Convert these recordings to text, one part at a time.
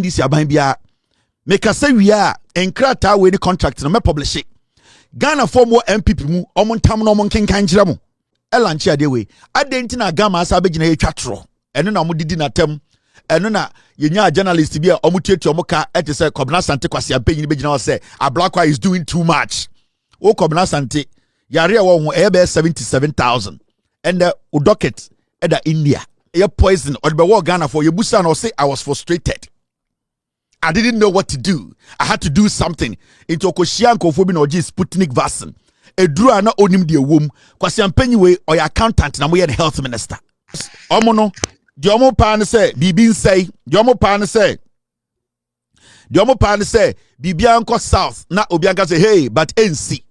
this aban bia make a say we are enkrata we the contract no me publish it. Ghana form MPP mu omon tam no omon kenkan kire mu elanchi ade we adenti na gama asa begina ye twatro eno na omudidi na tem eno na yenya journalist bia omutuatu omuka ete say Kobna Sante kwase ampanyi begina say Ablakwa is doing too much o Kobna Sante yare wo ho e be 77,000 and the docket at India e poison or be wo Ghana for yebusa na say I was frustrated. I didn't know what to do. I had to do something. Into Okoshianko for being or Sputnik vaccine. A drew na onim de womb. Kwasi ampenyi we or your accountant na we the health minister. Omono, the omo pan say, Bibin say, the omo pan say, Bibianko South, na Obianka say, hey, but NC.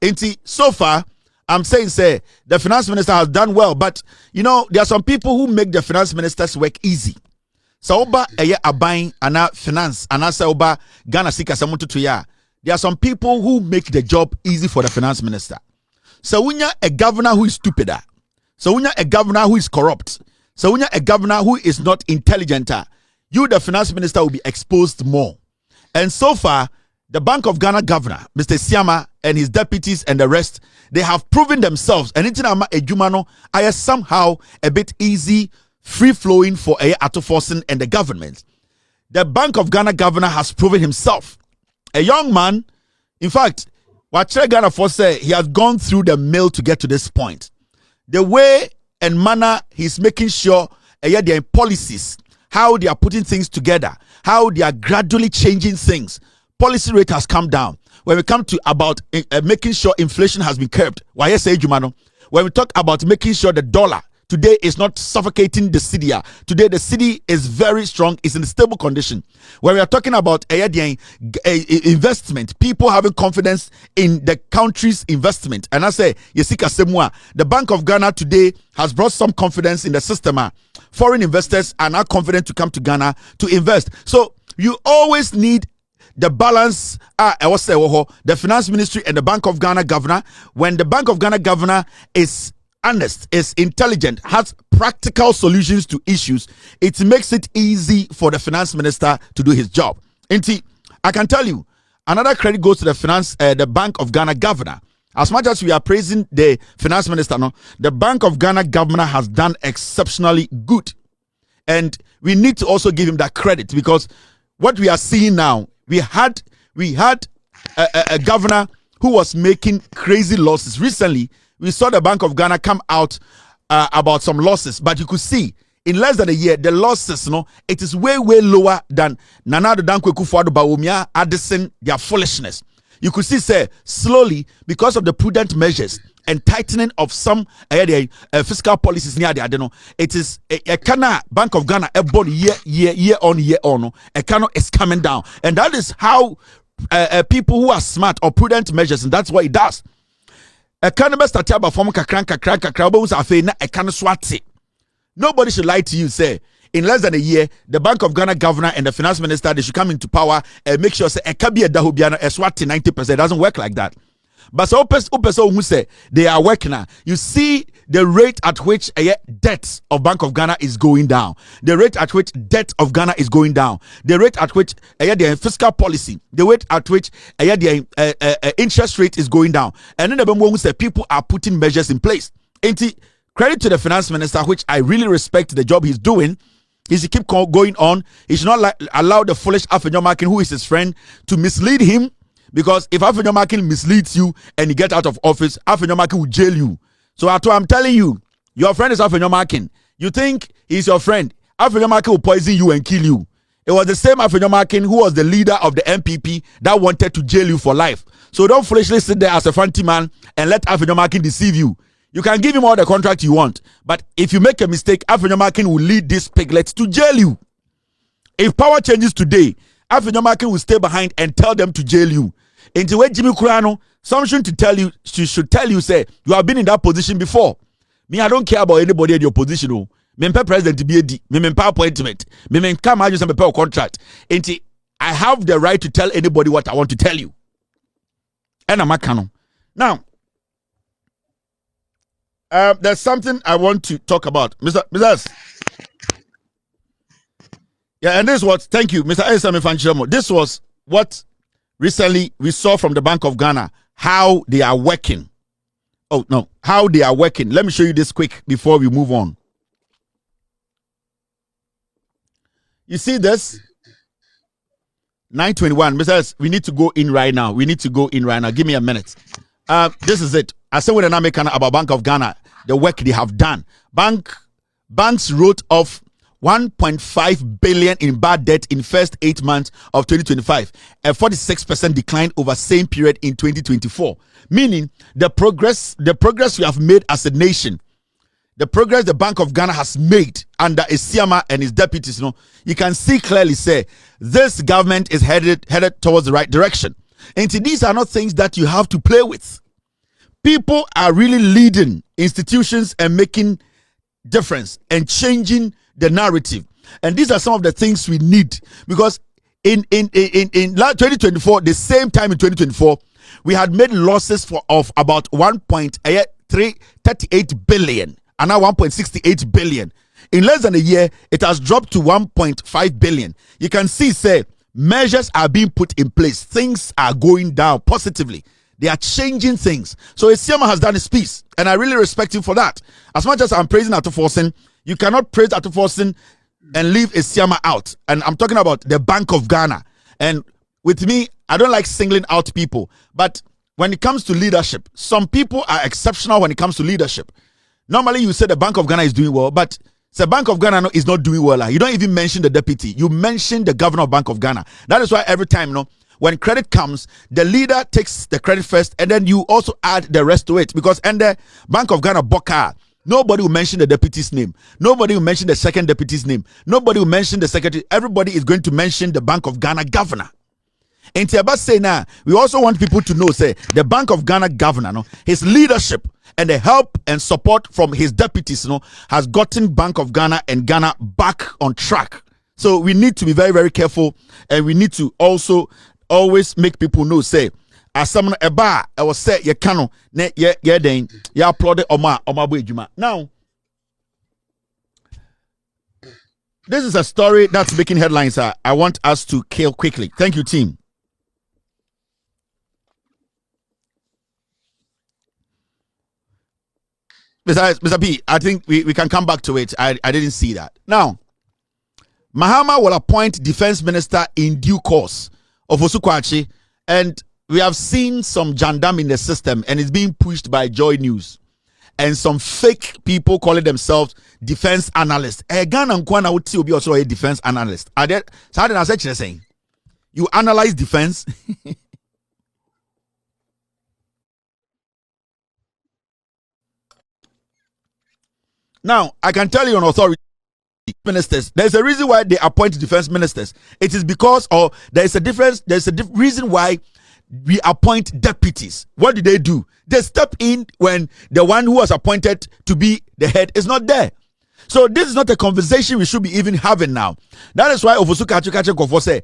Inti, so far, I'm saying, say, the finance minister has done well, but you know, there are some people who make the finance minister's work easy. So oba eye abain ana finance ana sa oba Ghana sika samuntu to ya. There are some people who make the job easy for the finance minister. So unya a governor who is stupider. So unya a governor who is corrupt. So unya a governor who is not intelligent. You the finance minister will be exposed more. And so far the Bank of Ghana governor Mr. Siama and his deputies and the rest, they have proven themselves and itinama ejumano are somehow a bit easy, free-flowing for Atoforsen and the government. The Bank of Ghana governor has proven himself. A young man, in fact, what Ghana for say, he has gone through the mill to get to this point. The way and manner he's making sure their policies, how they are putting things together, how they are gradually changing things. Policy rate has come down. When we come to about making sure inflation has been curbed, when we talk about making sure the dollar today is not suffocating the city. Today the city is very strong, it's in a stable condition. When we are talking about investment, people having confidence in the country's investment. And I say, Yesika Semua, the Bank of Ghana today has brought some confidence in the system. Foreign investors are now confident to come to Ghana to invest. So you always need the balance, the finance ministry and the Bank of Ghana governor. When the Bank of Ghana governor is honest, is intelligent, has practical solutions to issues, it makes it easy for the finance minister to do his job. And I can tell you, another credit goes to the Bank of Ghana governor. As much as we are praising the finance minister, the Bank of Ghana governor has done exceptionally good. And we need to also give him that credit, because what we are seeing now, we had a governor who was making crazy losses. Recently, we saw the Bank of Ghana come out about some losses, but you could see in less than a year, the losses, it is way lower than Nana Dankwe Kufuor, Bawumia, Addison, their foolishness. You could see, say, slowly, because of the prudent measures and tightening of some fiscal policies near the, I don't know, it is a Ghana Bank of Ghana, everybody year on, a Ghana is coming down. And that is how people who are smart or prudent measures, and that's what it does. A cannabis statiaba form kakranka bones are na a can swat. Nobody should lie to you, say. In less than a year, the Bank of Ghana governor and the finance minister, they should come into power and make sure say a kabia dahubiana a swat 90%. It doesn't work like that. But so who say they are working now. You see the rate at which debt of Bank of Ghana is going down. The rate at which debt of Ghana is going down. The rate at which the fiscal policy. The rate at which the interest rate is going down. And then the who say people are putting measures in place. Credit to the finance minister, which I really respect the job he's doing. He should keep going on. He should not allow the foolish Afenyomakin, who is his friend, to mislead him. Because if Afenyomakin misleads you and you get out of office, Afenyomakin will jail you. So I'm telling you, your friend is Afenyomakin. You think he's your friend. Afenyomakin will poison you and kill you. It was the same Afenyomakin who was the leader of the MPP that wanted to jail you for life. So don't foolishly sit there as a fancy man and let Afenyomakin deceive you. You can give him all the contract you want. But if you make a mistake, Afenyomakin will lead these piglets to jail you. If power changes today, Afenyomakin will stay behind and tell them to jail you. Into where Jimmy Kurano, something to tell you, she should tell you, say, you have been in that position before. Me, I don't care about anybody in your position. Oh. Me president to be a D, me appointment, me come out some paper contract. Into I have the right to tell anybody what I want to tell you. And I'm a canon. Now, there's something I want to talk about. Mr. Yeah, and this was, thank you, Mr. Esame Fanchiramo. This was what recently we saw from the Bank of Ghana, how they are working. Oh, no, how they are working. Let me show you this quick before we move on. You see this? 9:21. Mr. We need to go in right now. We need to go in right now. Give me a minute. This is it. I said with an American about Bank of Ghana, the work they have done. Banks wrote off 1.5 billion in bad debt in first 8 months of 2025, a 46% decline over same period in 2024. Meaning the progress we have made as a nation, the progress the Bank of Ghana has made under Esiama and his deputies, you can see clearly say this government is headed towards the right direction. And these are not things that you have to play with. People are really leading institutions and making difference and changing the narrative. And these are some of the things we need, because in 2024, the same time in 2024, we had made losses of about 1.38 billion and now 1.68 billion. In less than a year, it has dropped to 1.5 billion. You can see, say, measures are being put in place. Things are going down positively. They are changing things. So Esiama has done his piece, and I really respect him for that. As much as I'm praising Atuforsen, you cannot praise Atuforsen and leave Esiama out. And I'm talking about the Bank of Ghana. And with me, I don't like singling out people. But when it comes to leadership, some people are exceptional when it comes to leadership. Normally, you say the Bank of Ghana is doing well, but the Bank of Ghana is not doing well. You don't even mention the deputy. You mention the governor of Bank of Ghana. That is why every time, when credit comes, the leader takes the credit first, and then you also add the rest to it. Because in the Bank of Ghana, Boka, nobody will mention the deputy's name. Nobody will mention the second deputy's name. Nobody will mention the secretary. Everybody is going to mention the Bank of Ghana governor. And Tiaba say now, we also want people to know, say, the Bank of Ghana governor, his leadership and the help and support from his deputies, has gotten Bank of Ghana and Ghana back on track. So we need to be very, very careful, and we need to also always make people know, say, as someone eba, I was say, ye cano, ne ye den, ye applaud Oma Bujuma. Now, this is a story that's making headlines. I want us to kill quickly. Thank you, team. Besides, Mr. P, I think we can come back to it. I didn't see that. Now, Mahama will appoint defense minister in due course of Osukwachi, and we have seen some jandam in the system, and it's being pushed by Joy News and some fake people calling themselves defense analysts. Ghana Nkwana would be also a defense analyst. Are there? So how did I say saying? You analyze defense. Now, I can tell you on authority, ministers, there's a reason why they appoint defense ministers. It is because, or there's a difference, reason why we appoint deputies. What do? They step in when the one who was appointed to be the head is not there. So this is not a conversation we should be even having now. That is why Ofosu Kachukachukofo say,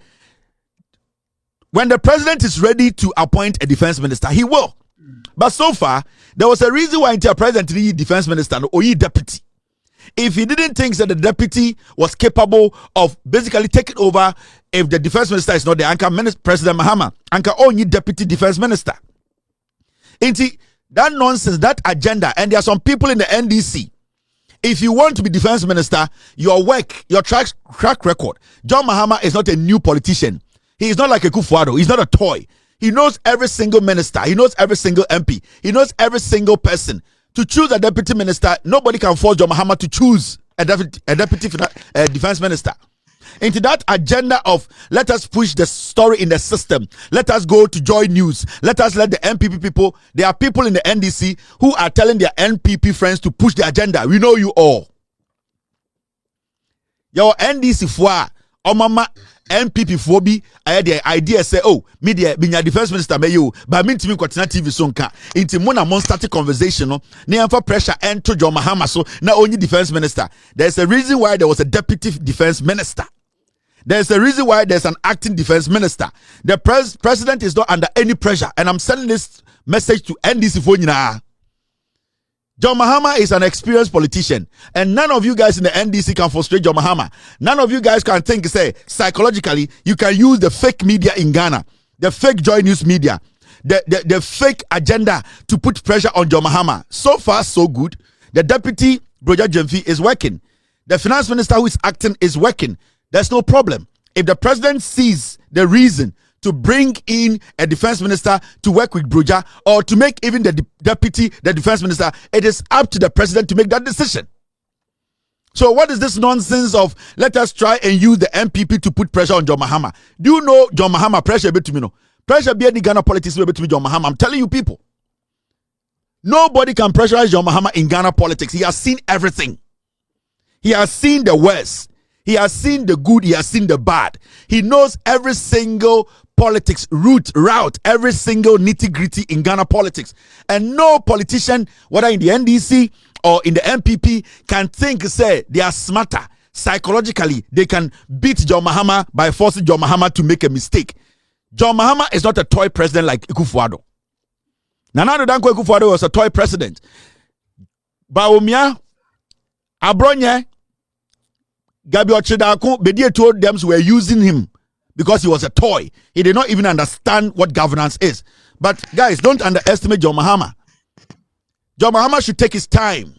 when the president is ready to appoint a defense minister, he will. But so far, there was a reason why the president needed defense minister or deputy. If he didn't think that the deputy was capable of basically taking over, if the defense minister is not there, President Mahama, Anka only deputy defense minister. Inti, that nonsense, that agenda, and there are some people in the NDC. If you want to be defense minister, your work, your track record. John Mahama is not a new politician. He is not like a Kufuado. He's not a toy. He knows every single minister. He knows every single MP. He knows every single person. To choose a deputy minister, nobody can force John Mahama to choose a deputy defense minister. Into that agenda of let us push the story in the system, let us go to Joy News, let the NPP people, there are people in the NDC who are telling their NPP friends to push the agenda. We know you all. Your NDC for Omama NPP for be I had the idea say, oh, media being a defense minister may you, but mean to me continue TV sonka into Mona Monstati conversation no near for pressure and to John Mahama. So not only defense minister, there's a reason why there was a deputy defense minister. There's a reason why there's an acting defense minister. The president is not under any pressure, and I'm sending this message to NDC for you now. John Mahama is an experienced politician, and none of you guys in the NDC can frustrate John Mahama. None of you guys can think, say, psychologically, you can use the fake media in Ghana, the fake Joy News media, the fake agenda to put pressure on John Mahama. So far, so good. The deputy, Broja Jemfi, is working. The finance minister who is acting is working. There's no problem. If the president sees the reason to bring in a defense minister to work with Broja, or to make even the deputy the defense minister, it is up to the president to make that decision. So what is this nonsense of let us try and use the MPP to put pressure on John Mahama? Do you know John Mahama pressure a bit to me? No pressure be any Ghana politics a bit to me, John Mahama. I'm telling you people, nobody can pressurize John Mahama in Ghana politics. He has seen everything. He has seen the worst. He has seen the good. He has seen the bad. He knows every single politics route, every single nitty-gritty in Ghana politics. And no politician, whether in the NDC or in the MPP, can think, say, they are smarter. Psychologically, they can beat John Mahama by forcing John Mahama to make a mistake. John Mahama is not a toy president like Akufo-Addo. Nana Addo Dankwa Akufo-Addo was a toy president. Baumia, Abronye, Gabi Ochidako, Bedie told them were using him because he was a toy. He did not even understand what governance is. But guys, don't underestimate John Mahama. John Mahama should take his time.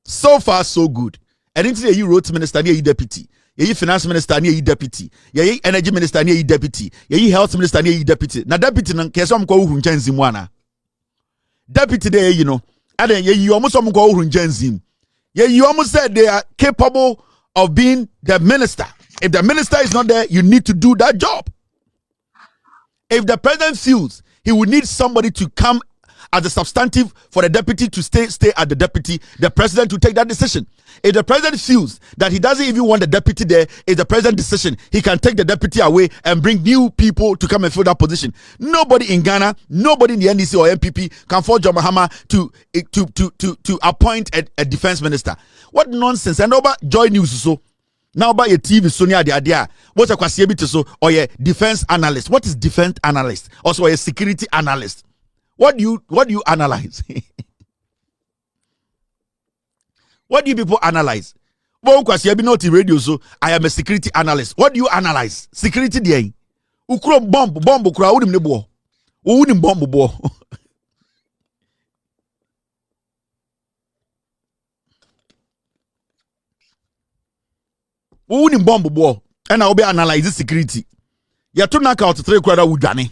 So far, so good. And into the roads minister, near deputy. Ye finance minister, near deputy. Ye energy minister, near deputy. Ye health minister, near deputy. Now deputy, kesom ko uhunjenzi mwana. Deputy there, you know. And then you almost ko uhunjenzi. You almost said they are capable of being the minister. If the minister is not there, you need to do that job. If the president feels he would need somebody to come as a substantive for the deputy to stay at the deputy, the president will take that decision. If the president feels that he doesn't even want the deputy there, it's the president's decision. He can take the deputy away and bring new people to come and fill that position. Nobody in Ghana, nobody in the NDC or MPP can force John Mahama to appoint a defense minister. What nonsense! And over Joy News so. Now by your TV, Sonia the idea. What's a kwasiebito so or a defense analyst? What is defense analyst? Also a security analyst. What do you analyze? What do you people analyze? Bon kwasiebi not radio so I am a security analyst. What do you analyze? Security dey. Ukuro bomb kura unim ne bo. Unim bomb bo. Unim bomb bo. And I will be analyzing security. You to knock out 3 quarter udane.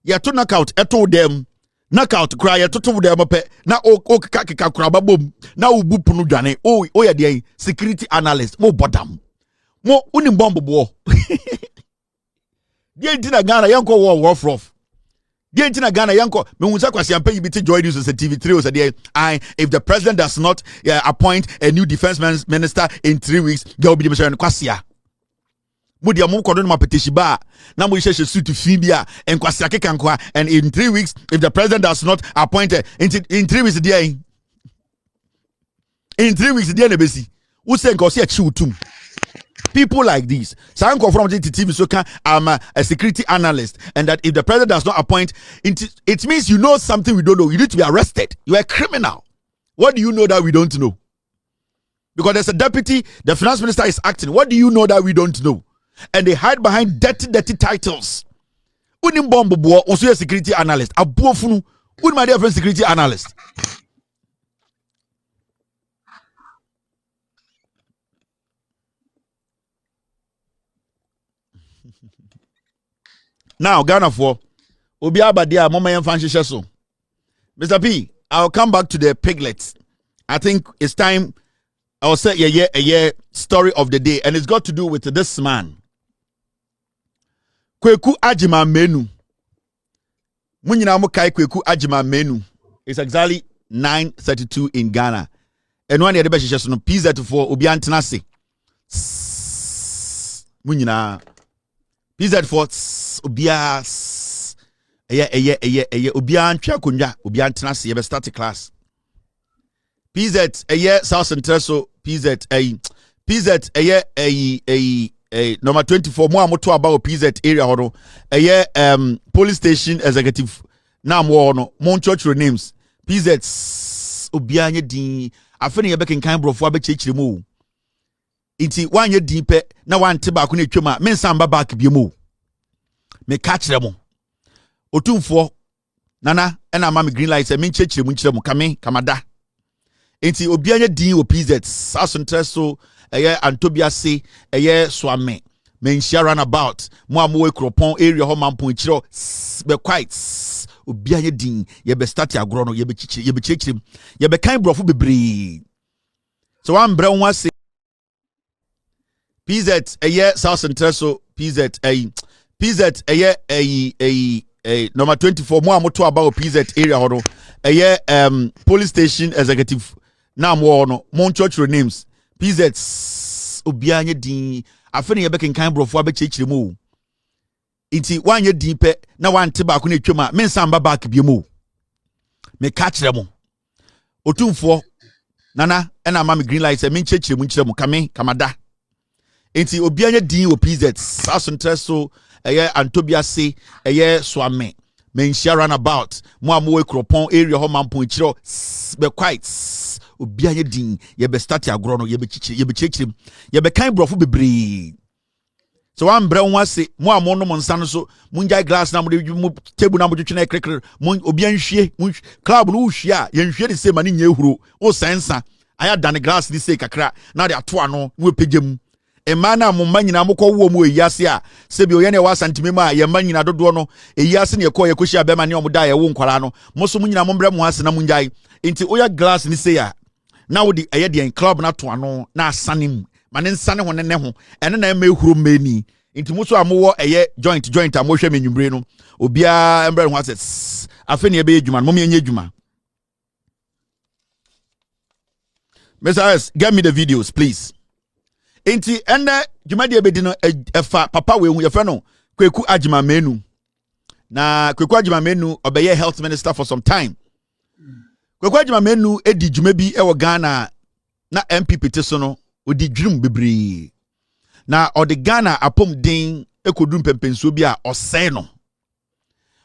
You to knock out eto them. Knockout cry to them na o kaka kraba bom na ubu punu dwane o ya dey security analyst mo bodam mo unim bomb bo dey ntina Ghana yanko war rough dey ntina Ghana yanko me hunsa kwasi ampa yi biti Joy News on TV3 o say dey if the president does not appoint a new defense minister in 3 weeks there will be the kwasia Mudia Mukodo ma petishiba, na mo sheshe suit fibia, and kwasiake kankwa, and in 3 weeks, if the president does not appoint in 3 weeks, in 3 weeks, the nebesi, who say Gosia Chutum. People like this. Sanko from the TV so I'm a security analyst, and that if the president does not appoint, it means you know something we don't know. You need to be arrested. You are a criminal. What do you know that we don't know? Because there's a deputy, the finance minister is acting. What do you know that we don't know? And they hide behind dirty titles. Unim bomb bo also a security analyst. Abuofunu, un my dear friend security analyst. Now Ghana for Obi Abadia Mama Yan Fancy so. Mr. P, I'll come back to the piglets. I think it's time I'll say a story of the day, and it's got to do with this man. Kwaku Agyamang Manu. Munyina mo kai Kwaku Agyamang Manu. It's exactly 9:32 in Ghana. And one the other best no PZ for obi antenase. Munyina PZ for obia obi antwa konwa obi antenase ye be start class. PZ South Central so PZ number 24 mo amoto about PZ area hono police station executive na mo no mon church names PZ obia nye din afene ye bekenkan brofo abechechire mu nti wanye din pe na wante ba ko na twem a mensan ba back bi mu me ka kire mo otumfo nana ena ma me green light se me chechire mu nkire mu kamada nti obia nye din o PZ saso eye Antobiase eye Swame menshia runabout mo amowe kropon area ho mampon kiro be quite obia nye din ye be start agro no ye be chichiri ye be kan brofo bebre so one bre won ase PZ eye South Central PZ eye number 24 mo amoto about PZ area ho no eye police station executive na mo no mon church names PZ obia nye din afene ye bekenkan brofo abechechire mu nti wanye din pe na wante ba ko na twem a mensan ba back bi mu me ka kire mo otumfo nana ena ma me green light se me chechire mu nkire mu kamada nti obia nye din o PZ saso eye Antobiase eye Swame menshia runabout mo amowe kropon area ho mampon kiro be quite obia nye din ye be start agro no ye be chichiri ye be kan brofo bebre so one bre won ase mo amono mo nsa no so munjai glass na mo de table na mo twetwe na ekrekre mo obia nhwie club no hwie a ye nhwie de se ma ne nya ehuro o sensa aya dan glass ni se kakra na de ato ano no epegem emana mo manyina mo kwo mo eyase a sebi oye ne wa santimema a ye manyina dodo no eyase ne ekọ ye kohia be ma ne omo da ye wo nkwara no mo so munyina mo mbre mo ase na munjai enti oya glass ni se ya na wo di eye de club na to ano na asanem ma ne nsane ho ne ho ene na ema ehuro mani enti mo so amowo eye joint amohwe menwumbre no obia embre ho ase afi ne ebe edwuma mo me enye edwuma Mr. Get me the videos please. Enti ene dwumadi ebedi no efa papa we hu ye fe no Kwaku Agyamang Manu na Kwaku Agyamang Manu obeye health minister for some time. Kwaku Agyamang Manu edi dwuma bi e wo Ghana na MPP te so no odi dwum bebre na odi Ghana apom din ekodum pempensuo bi a osai no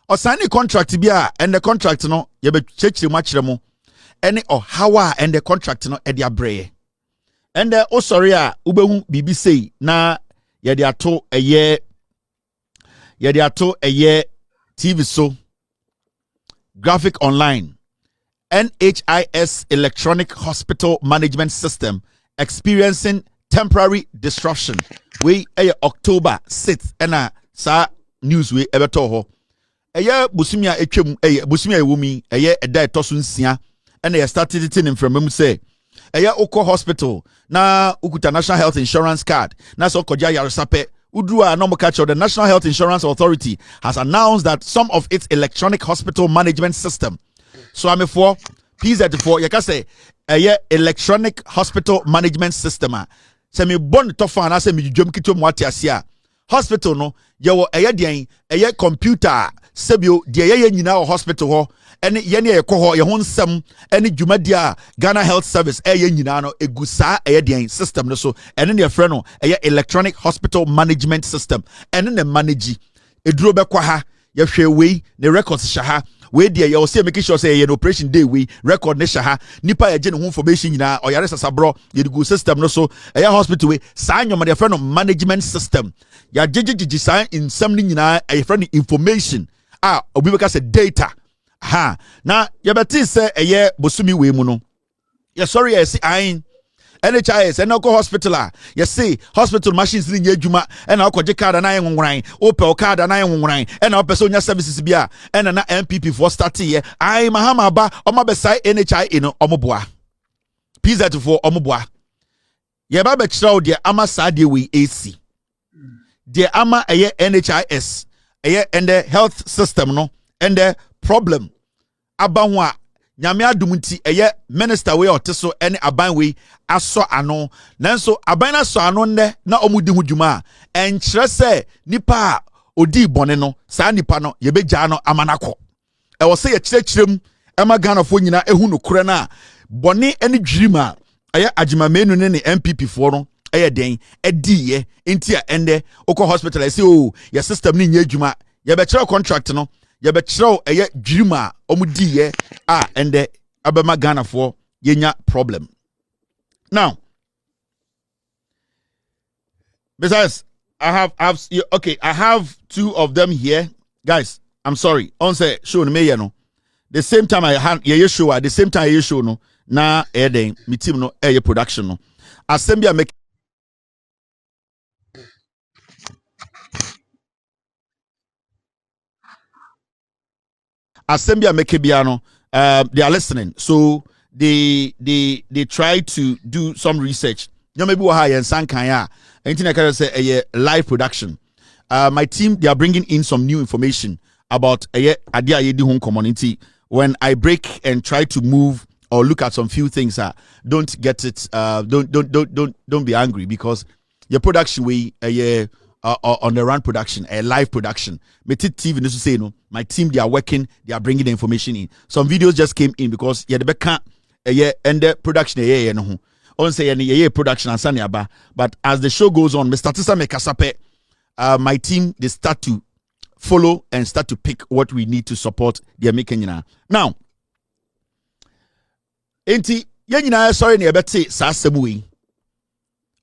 osani contract bi a and the contract no ye be chechire mu akire mu ene ohawa and the contract no e dia breye and oh sorry ubehu bibi say na ye de ato eye TV so graphic online NHIS electronic hospital management system experiencing temporary disruption we October 6th and sa news we ebeto ho eye busumia etwem busumia ewumi eye eda etoso nsia and they started it in from say eye Oko hospital na ukuta national health insurance card na so koja yaresape udru a no mo catch the National Health Insurance Authority has announced that some of its electronic hospital management system so I'm for PZ4 you can say eye electronic hospital management system se me bon to fa na se me dwom kitom wate ase a hospital no ye wo eye den eye computer sebio de eye nyina o hospital ho ene ye ne ekọ ho ye ho nsem ene dwumadi a Ghana Health Service eye nyina no egusa eye den system no so ene ne frɛ no eye electronic hospital management system ene ne manage eduro bekwa ha ye hwe wei ne records sha ha we dey you say make sure say an operation day we record ne shaha nipa ya gene ho information nyina oyare sasabro ye go system no so eya hospital we sa nyoma de friend management system ya gigi sign in some nyina e friend information obi beka say data ha na ye beti say eye bosumi we mu no ye sorry ye see ain NHIS and go hospital you see hospital machines ni adwuma and na okoje card na yenwonran opel card na yenwonran and na person nya services bia and na MPP for start here ai mahama ba oma besai NHI no omoboa PZ for omoboa ye ba be kirawo de ama saade we AC de ama eye NHIS eye and the health system no and the problem abaho a nyame adum nti eye minister we oteso ene aban we aso ano nanso aban na so ano ne na omudi hudwuma enkyere se nipa odi bone no saa nipa no ye begya no amanako e wo se ye kyerɛkyerɛm ema Ghanafo nyina ehu no kore na bone ene dwirima eye Agyamang Manu ne MPP fo no eye den ediye nti a ende okọ hospital ese o ye system ni nya adwuma ye be kyerɛ contract no ye be kyerɛ eye dwirima omudiye ende abema Ghana for yenya problem. Now, besides, I have two of them here. Guys, I'm sorry. On say show me no. The same time I had show at the same time you show no na then me team no production no. Assembly make Assembly make piano. They are listening. So they try to do some research. You maybe what high and sankaya. Anything I can say a live production. My team, they are bringing in some new information about Adia Yedi home community. When I break and try to move or look at some few things, don't get it. Don't be angry because your production way on the run production, a live production. TV to say no. My team, they are working. They are bringing the information in. Some videos just came in because the back and the production no. On say any production and sanyaba. But as the show goes on, Mr. Tisa Mekasape, my team, they start to follow and start to pick what we need to support the American. Now, enti yenina sorry ne ebete sa asemu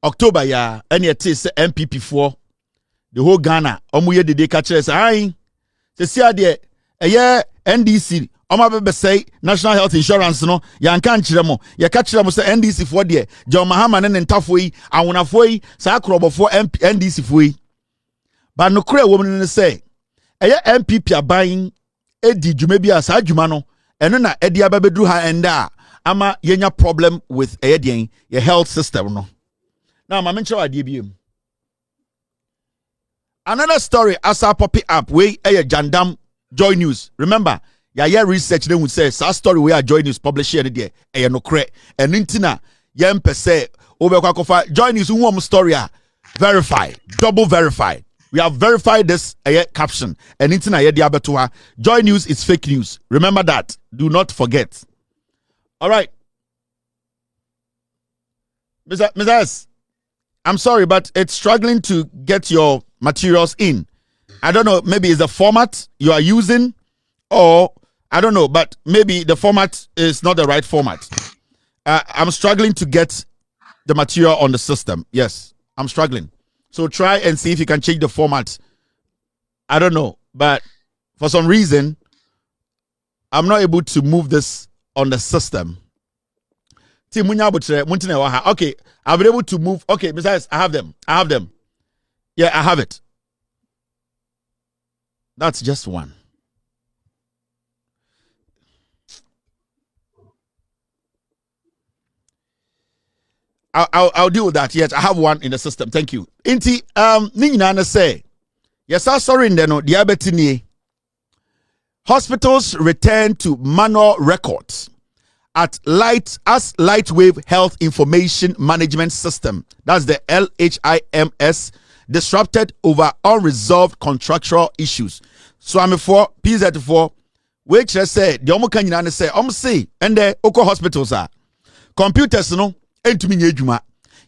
October ya ene ete se MPP4 the whole Ghana omuye dede ka kire se ai se sia de NDC be say National Health Insurance no yanka nkire mo ye ka kire mo se NDC for de John Mahama ne ntafo yi awonafo yi sa akrobofo NDC fo yi ba no kure wo ne say MPP aban edi dwuma bi asa dwuma no eno na edi ababedru ha enda ama yenya problem with your health system no. Now my mention idea bi. Another story as I pop it up we Jandam Joy News. Remember, ya research them would say sa story we are Joy News publish here there no kre and intina yem per se obekwakofa Joy News who story verify, double verify. We have verified this caption and internet diabetoa. Joy News is fake news. Remember that. Do not forget. All right. Mr. S, I'm sorry, but it's struggling to get your materials in. I don't know, maybe it's the format you are using, or I don't know, but maybe the format is not the right format. I'm struggling to get the material on the system. Yes, I'm struggling. So try and see if you can change the format. I don't know, but for some reason, I'm not able to move this on the system. Okay, I've been able to move. Okay, besides, I have them. Yeah, I have it. That's just one. I'll deal with that. Yes, I have one in the system. Thank you. Inti Ninana say yes, I'm sorry in no diabetes. Hospitals return to manual records at Lightwave Health Information Management System. That's the LHIMS disrupted over unresolved contractual issues. So I'm for PZ4, which I say the Omokanina say and the Oko hospitals are computers no. Entumi nye adwuma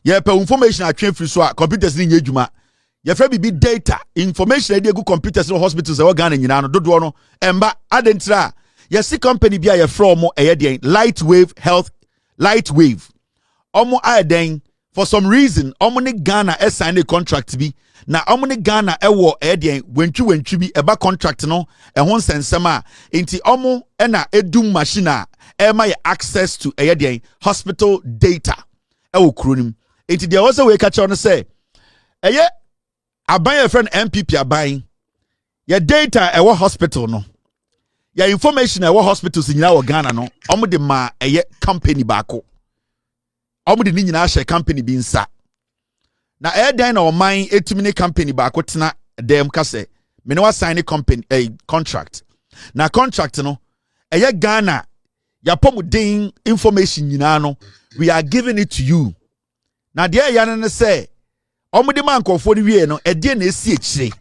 ye pe information atwe free so a computers ni nye adwuma ye fra bibi data information dey go computers no hospitals e Ghana nyina no dodo no emba adentra ye see company bia ye from den Lightwave omo aden for some reason omo ne Ghana sign a contract bi na omo ne Ghana wo den wentwi bi eba contract no ho nsensem a enti omo na edum machine a ema ye access to den hospital data kronim enti there was a way catch on say aban your friend MPP aban your data hospital no your information hospitals nyina wo Ghana no omo de ma company baako omo de ni nyina share company bi nsa na den na oman etumine company baako tena dem ka say me no wa sign a company contract na contract no Ghana ya pomuden information nyina no we are giving it to you. Na dia ya ne say omudi man kofo ni wie no ede na esi ekire.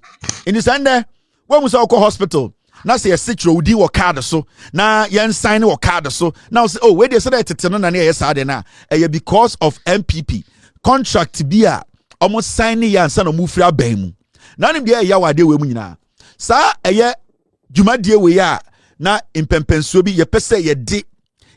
In the sande when we say hospital na say secure udi wo card so na yen sign wo card so now say oh we dey say that tete no na na yes ade na because of MPP contract bia almost sign ya nsa no mu fira ban mu. Na nim dia ya wade we mu nyina. Sa dwumadie we ya na impempensuo bi ye pese ye de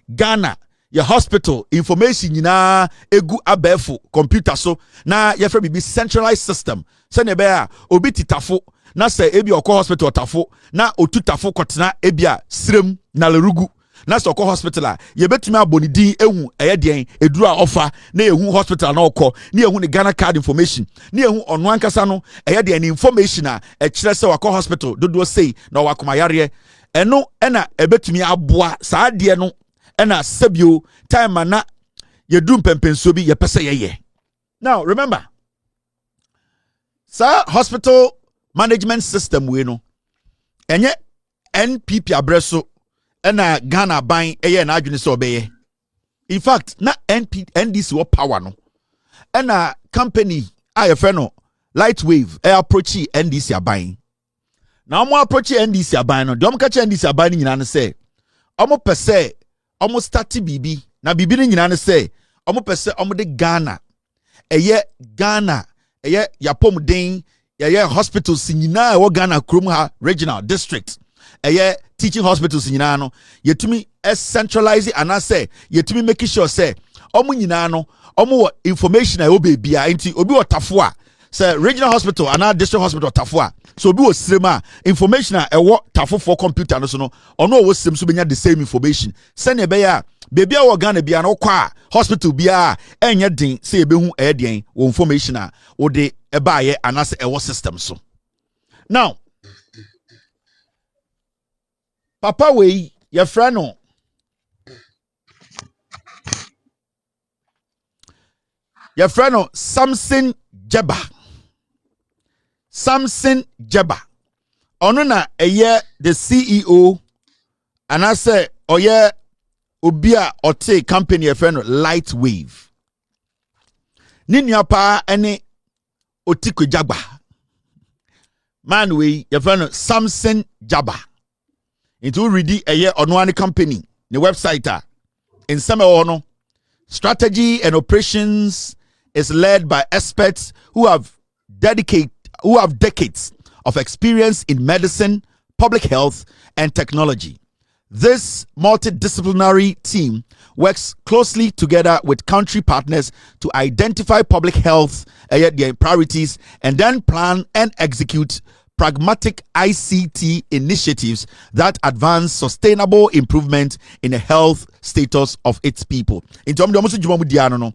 Ghana your hospital information nyina egu abefo computer so na ye fra bibi centralized system se ne be a obi titafo na se ebi okọ hospital tafo na otutafo kotena ebi a srem na lerugu na se okọ hospital a ye betumi abonidi ehu eye den eduru a ofa na ehu hospital na okọ na ehu ne Ghana card information na ehu ono ankasa no eye den information a e kire se wakọ hospital dodo sei na wakoma yare eno na ebetumi aboa saa de no ena sebio time na yedum pempenso bi ye pese ye. Now remember, sa hospital management system we no enye NPP abreso ena Ghana ban eye na adwene se obeye. In fact na NDC wo power no ena company ayefe no Lightwave approach NDC aban. Na omo approach NDC aban no de omo ka che NDC aban ni nyina ne se omo pese omo start bibi na bibi ni nyina ne se omo pese omo de Ghana eye yapom den eye hospitals nyina e wo Ghana krom ha regional district eye teaching hospitals nyina no yetumi centralize ana say yetumi make sure say omo nyina no omo information a obebia enti obi otafo a say regional hospital ana district hospital tafo a so obi osrema information a ewo tafo for computer no so no ono wo srem so benya the same information send e be ya baby a wo Ghana bia na okwa hospital bia enye den say ebehu den wo information a wo de ebaaye anase ewo system so. Now papa we your friend no Samson Jeba ono na eye the CEO anase oye obia ote company your friend Lightwave ni nua pa ene Otiko Jagba man we your friend Samson Jaba into ready eye ono ani company the website in some ono strategy and operations is led by experts who have decades of experience in medicine, public health, and technology. This multidisciplinary team works closely together with country partners to identify public health priorities and then plan and execute pragmatic ICT initiatives that advance sustainable improvement in the health status of its people. In terms of the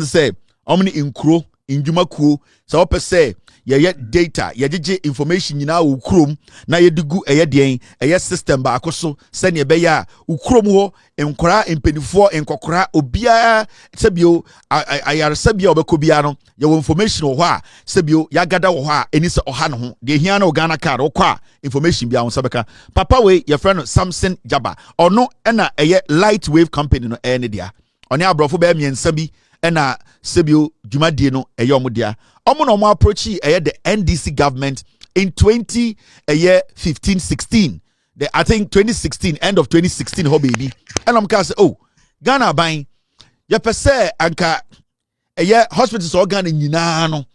say, omni inkro injumakuo so pe say ye data ye information nyina ukrom na ye digu eye system ba akoso se ne be ya ukrom ho enkora empenifo enkokora obia sebio ayar sebia obekobia no ye information ho a sebio ya gada ho a eni se oha no ho de hia na Ghana card okwa information bia ho sabeka papa we your friend Samson Jaba ono na eye Lightwave company no ne dia oni abrofo ba miensa bi ena sebio dwumadie no eyomodia omo no mo approach the NDC government in 2015-16 I think 2016 end of 2016 ho baby and am ka say oh Ghana ban ye pese anka hospitals organ nyina no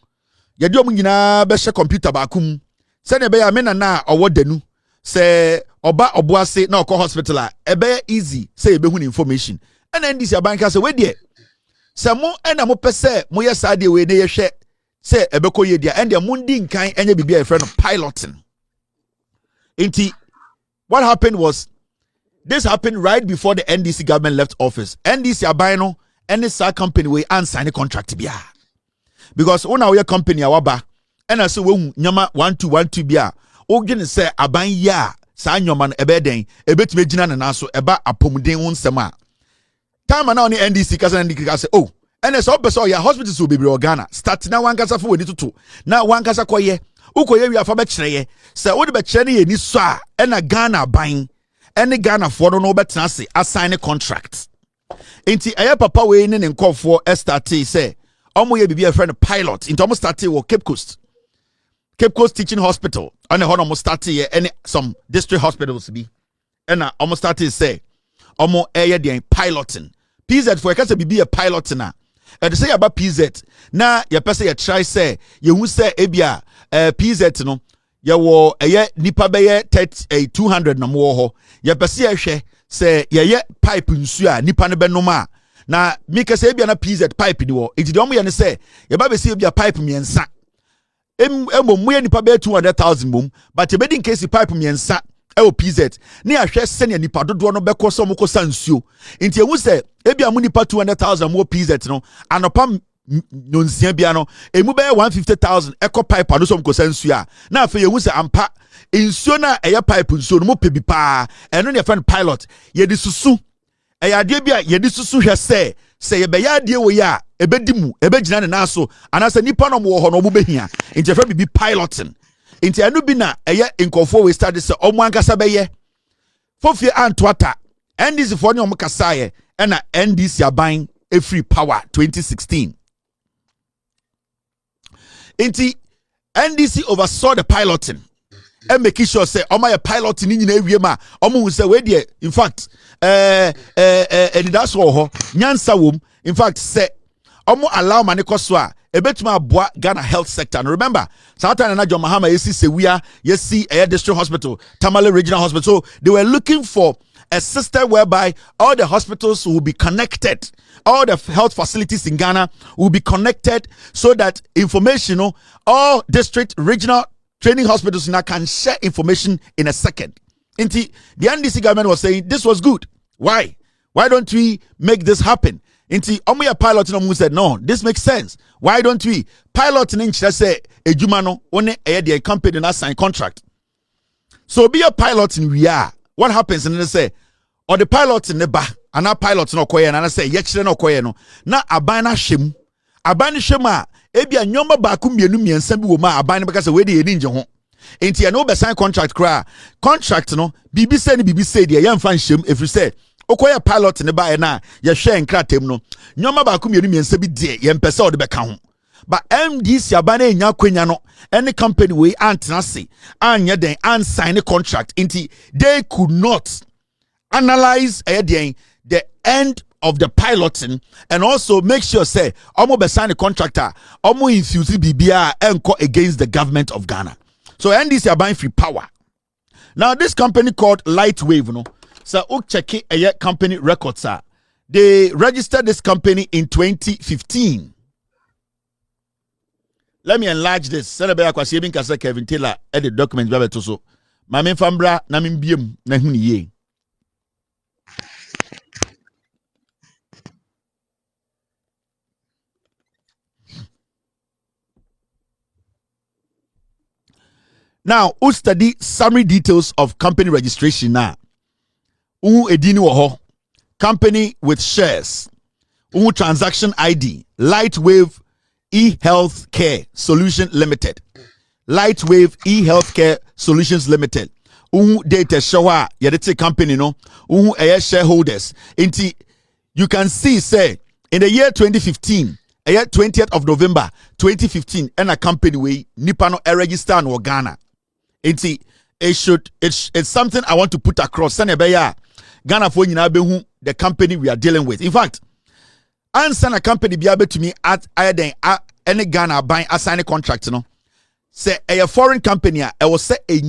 ye de omo nyina be she computer ba kum se ne be ya me na owodanu se oba oboase na okọ hospital a ebe easy say ebe hu information and NDC ban ka say we de Samo ena mo pese mo ye sade we ne ye hwe se ebeko ye dia ende mo ndi nkan enye bibia e friend piloting. Inti what happened was this happened right before the NDC government left office. NDC aban no any sa company we ansign a contract bia. Because una we company awaba ena se we nyama 1212 bia o gene se aban ya sa nyoma no ebe den ebetime gina na naso eba apomuden won sema. Time na on NDC kasa NDC kasa oh ene so person ya hospitals will be Ghana start na wan kasa fo woni tutu na wan kasa koye ukoye wi afa be kyereye se wo de be kyere ne ni so a ena Ghana ban ene Ghana fo no betena se assign contract enti eye papa we ne nkofo start say omo ye bibia friend pilot into omo start wo Cape Coast Teaching Hospital ene ho no omo start ye ene some district hospitals be ena omo start say omo eye dey piloting PZ for ekase bibi a pilot na e say about PZ na ye pese ye try say ye hu say ebia PZ no ye wo eye nipa be ye 200 na mo ho ye pese ye hwe say ye pipe nsu a nipa ne benom a na meka say bia na PZ pipe ni wo enti de omo ye ne say ye ba be say bia pipe miensa mo ye nipa be 200,000 mum but e be din case pipe miensa e o PZ ne ahwe sene nipa dodo no be ko so mo ko sansuo enti ehu say e bia mo nipa 200,000 mo PZ no anopa no nsia bia no emu be 150,000 eco pipe no so mo ko sansuo a na afa yehu say ampa insuo na eye pipe nsuo no mo pebi pa eno ne friend pilot ye di susu eye ade bia ye di susu hwe say ye be ya ade wo ya ebedimu ebegina ne naso anase nipa no mo ho no mo behia nti fa bibi piloting nti anu bi na eye inkofo we start say omo ankasa beye fofie antwata NDC for ne omo kasa ye na NDC aban a free power 2016 nti NDC oversaw the piloting and make sure say my pilot ni nyina ewie ma omo say we dey in fact that's all nyansa wom in fact say omo allow mane koso a ebetuma aboa Ghana health sector. And remember Satan na John Mahama yesi sewia yesi district hospital Tamale regional hospital, so they were looking for a system whereby all the hospitals will be connected, all the health facilities in Ghana will be connected so that information, all district regional training hospitals now can share information in a second. The NDC government was saying this was good. Why don't we make this happen? Omoya pilot no said no, this makes sense. Why don't we pilot in say ejumano one a company na sign contract? So be a pilot in we are. What happens and they say or the pilot in the ba and our pilot no koye and I say yechire no koye no na abana shem shema ebia nyoma ba ku mienu miensa bi wo ma aban because we dey edi nje ho enti no be sign contract contract no bibi say dey yemfa nshem every say okoya pilot ne ba na ye hwe nkratem no nyoma ba ku mienu miensa bi dey yempese ode be ka ho but MDC aban enya kwanya no any company we antena se anya den an sign contract enti they could not analyze the end of the piloting and also make sure say omo be sign the contractor omo infuse bibia enko against the government of Ghana. So NDC are buying free power. Now this company called Lightwave so check a company records they registered this company in 2015. Let me enlarge this. Senabaya kwasi ebin kasa Kevin Tailor edit document babe to so ma me fambra na me biem na huni ye. Now, who study summary details of company registration now? Edini woho, company with shares. Transaction ID, Lightwave E-Health Care Solution Limited. Lightwave E-Health Care Solutions Limited. Data shower, yadete company no. Shareholders. Inti, you can see, say, in the year 2015, 20th of November 2015, and a company we Nipano register in Ghana. It's something I want to put across. Ghana for the company we are dealing with. In fact, answer a company be able to me at any Ghana buying a sign contract, say a foreign company, I will say a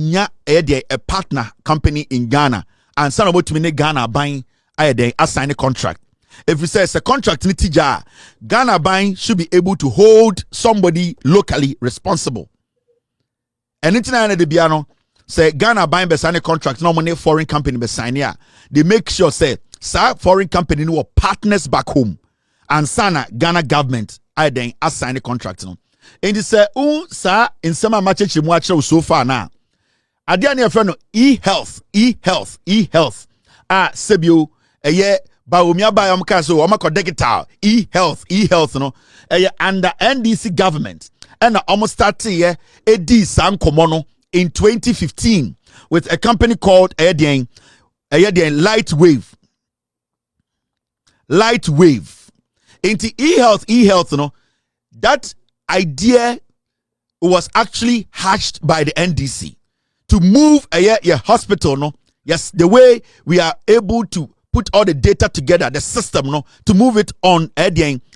partner company in Ghana, and some about to me Ghana buying a sign a contract. If you say it's a contract, Ghana buying should be able to hold somebody locally responsible. And international de biano say Ghana buying be sign a contract, no money foreign company be sign here. They make sure say foreign company no partners back home and sana Ghana government I then assign a contract no. And they say sa in some match so far now. Adia near friend no e-health sebio ba omia ba yom kaso o mako digital e-health no under NDC government and almost started here komono in 2015 with a company called Lightwave into e-health no that idea was actually hatched by the NDC to move a hospital no yes the way we are able to put all the data together, the system, to move it on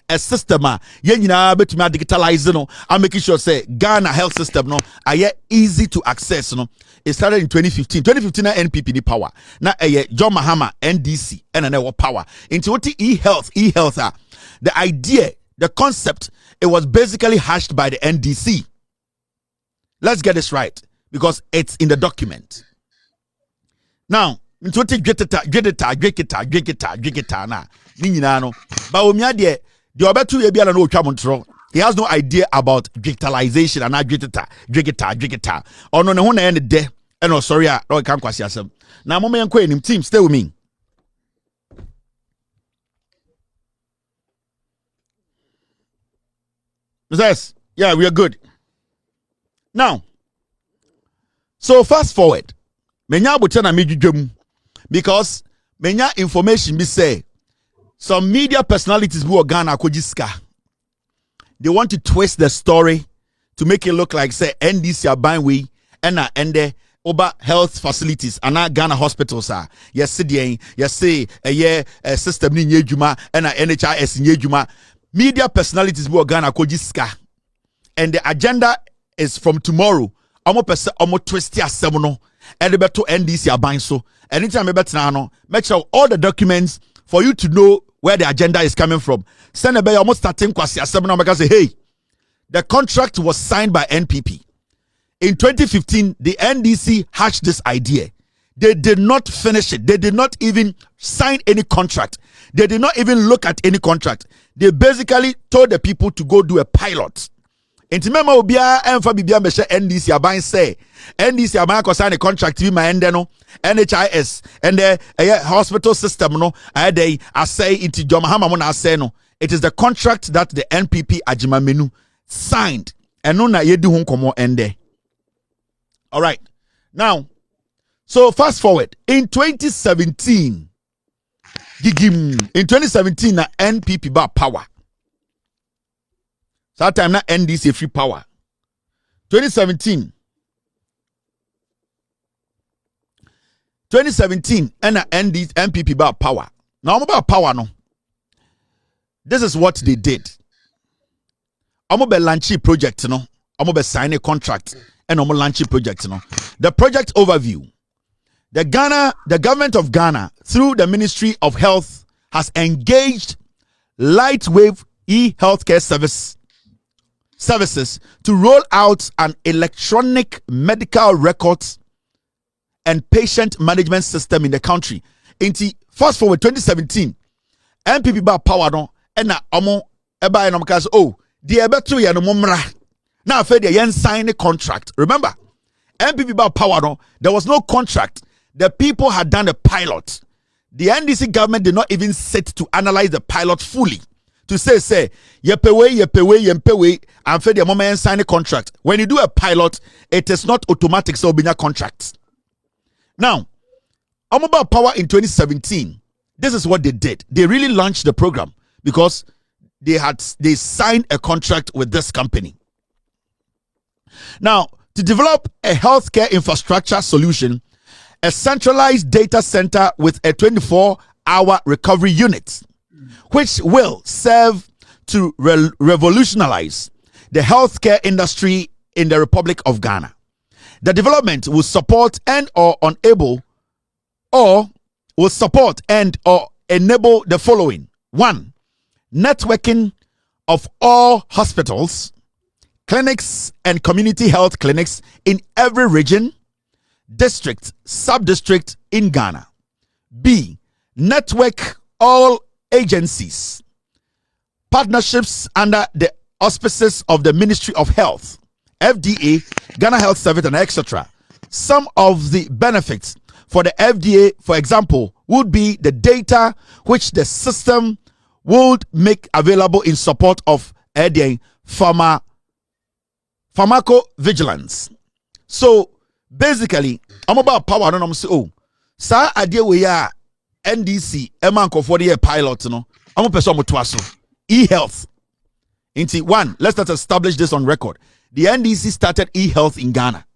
a system betumi digitalize no and making sure say Ghana health system no aye easy to access no. It started in 2015 na NPP the power na John Mahama NDC and na power into what e-health the idea, the concept, it was basically hashed by the NDC. Let's get this right because it's in the document. Now, into what Grekita na ninyina no ba omia de obetu ye bia na otwa montro. He has no idea about digitalization and Grekita. Ono ne ho na ene de eno sorry a no kan kwasi asem. Na mo men kwa enim team stay with me. Yes, yeah, we are good. Now, so fast forward. Menya abucha na medwedwam because menya information be say some media personalities who are Ghana kojiska. They want to twist the story to make it look like say NDC are buying we and ende over health facilities and Ghana hospitals are yes say a system ni nyejuma and NHIS nyejuma. Media personalities who are Ghana kojiska, and the agenda is from tomorrow. Omo twist ya semono. Beto NDC are buying so. Anytime no, make sure all the documents for you to know where the agenda is coming from. Send a bay almost starting kwasi semono because hey, the contract was signed by NPP. In 2015, the NDC hatched this idea. They did not finish it. They did not even sign any contract. They did not even look at any contract. They basically told the people to go do a pilot. Inti mema obia emfa bibia meshe NDC aban say NDC aban ko sign a contract with my ende no NHIS and the hospital system no I say inti John Mahama mo na say no. It is the contract that the NPP Agyamang Manu signed and no na yedi ho nkomo ende. All right. Now, so fast forward in 2017 in 2017 na NPP ba power. That time na NDC free power. 2017 and na NPP ba power. Now about power no. This is what they did. Omo be launch project no. Omo be sign a contract and omo launch project no. The project overview. The government of Ghana, through the Ministry of Health, has engaged Lightwave e-healthcare services to roll out an electronic medical records and patient management system in the country. Inti fast forward 2017, NPP ba power no, and na omo eba enom kas the ebetu ya no mumra. Now after the yen sign a contract. Remember, NPP ba power no, there was no contract. The people had done a pilot. The NDC government did not even sit to analyze the pilot fully. To say, yepewe, and for the moment sign a contract. When you do a pilot, it is not automatic, so be contracts. Now, about power in 2017, this is what they did. They really launched the program because they signed a contract with this company. Now, to develop a healthcare infrastructure solution, a centralized data center with a 24-hour recovery unit, which will serve to revolutionize the healthcare industry in the Republic of Ghana. The development will support will support or enable the following. 1. Networking of all hospitals, clinics, and community health clinics in every region, district, sub-district in Ghana. B. Network all agencies, partnerships under the auspices of the Ministry of Health, FDA, Ghana Health Service, and etc. Some of the benefits for the FDA, for example, would be the data which the system would make available in support of pharmacovigilance. So basically, I'm about power and I'm saying, sa idea we are NDC, emanko for the pilot, no. I'm a person with e-health. Into one, let's not establish this on record. The NDC started e-health in Ghana.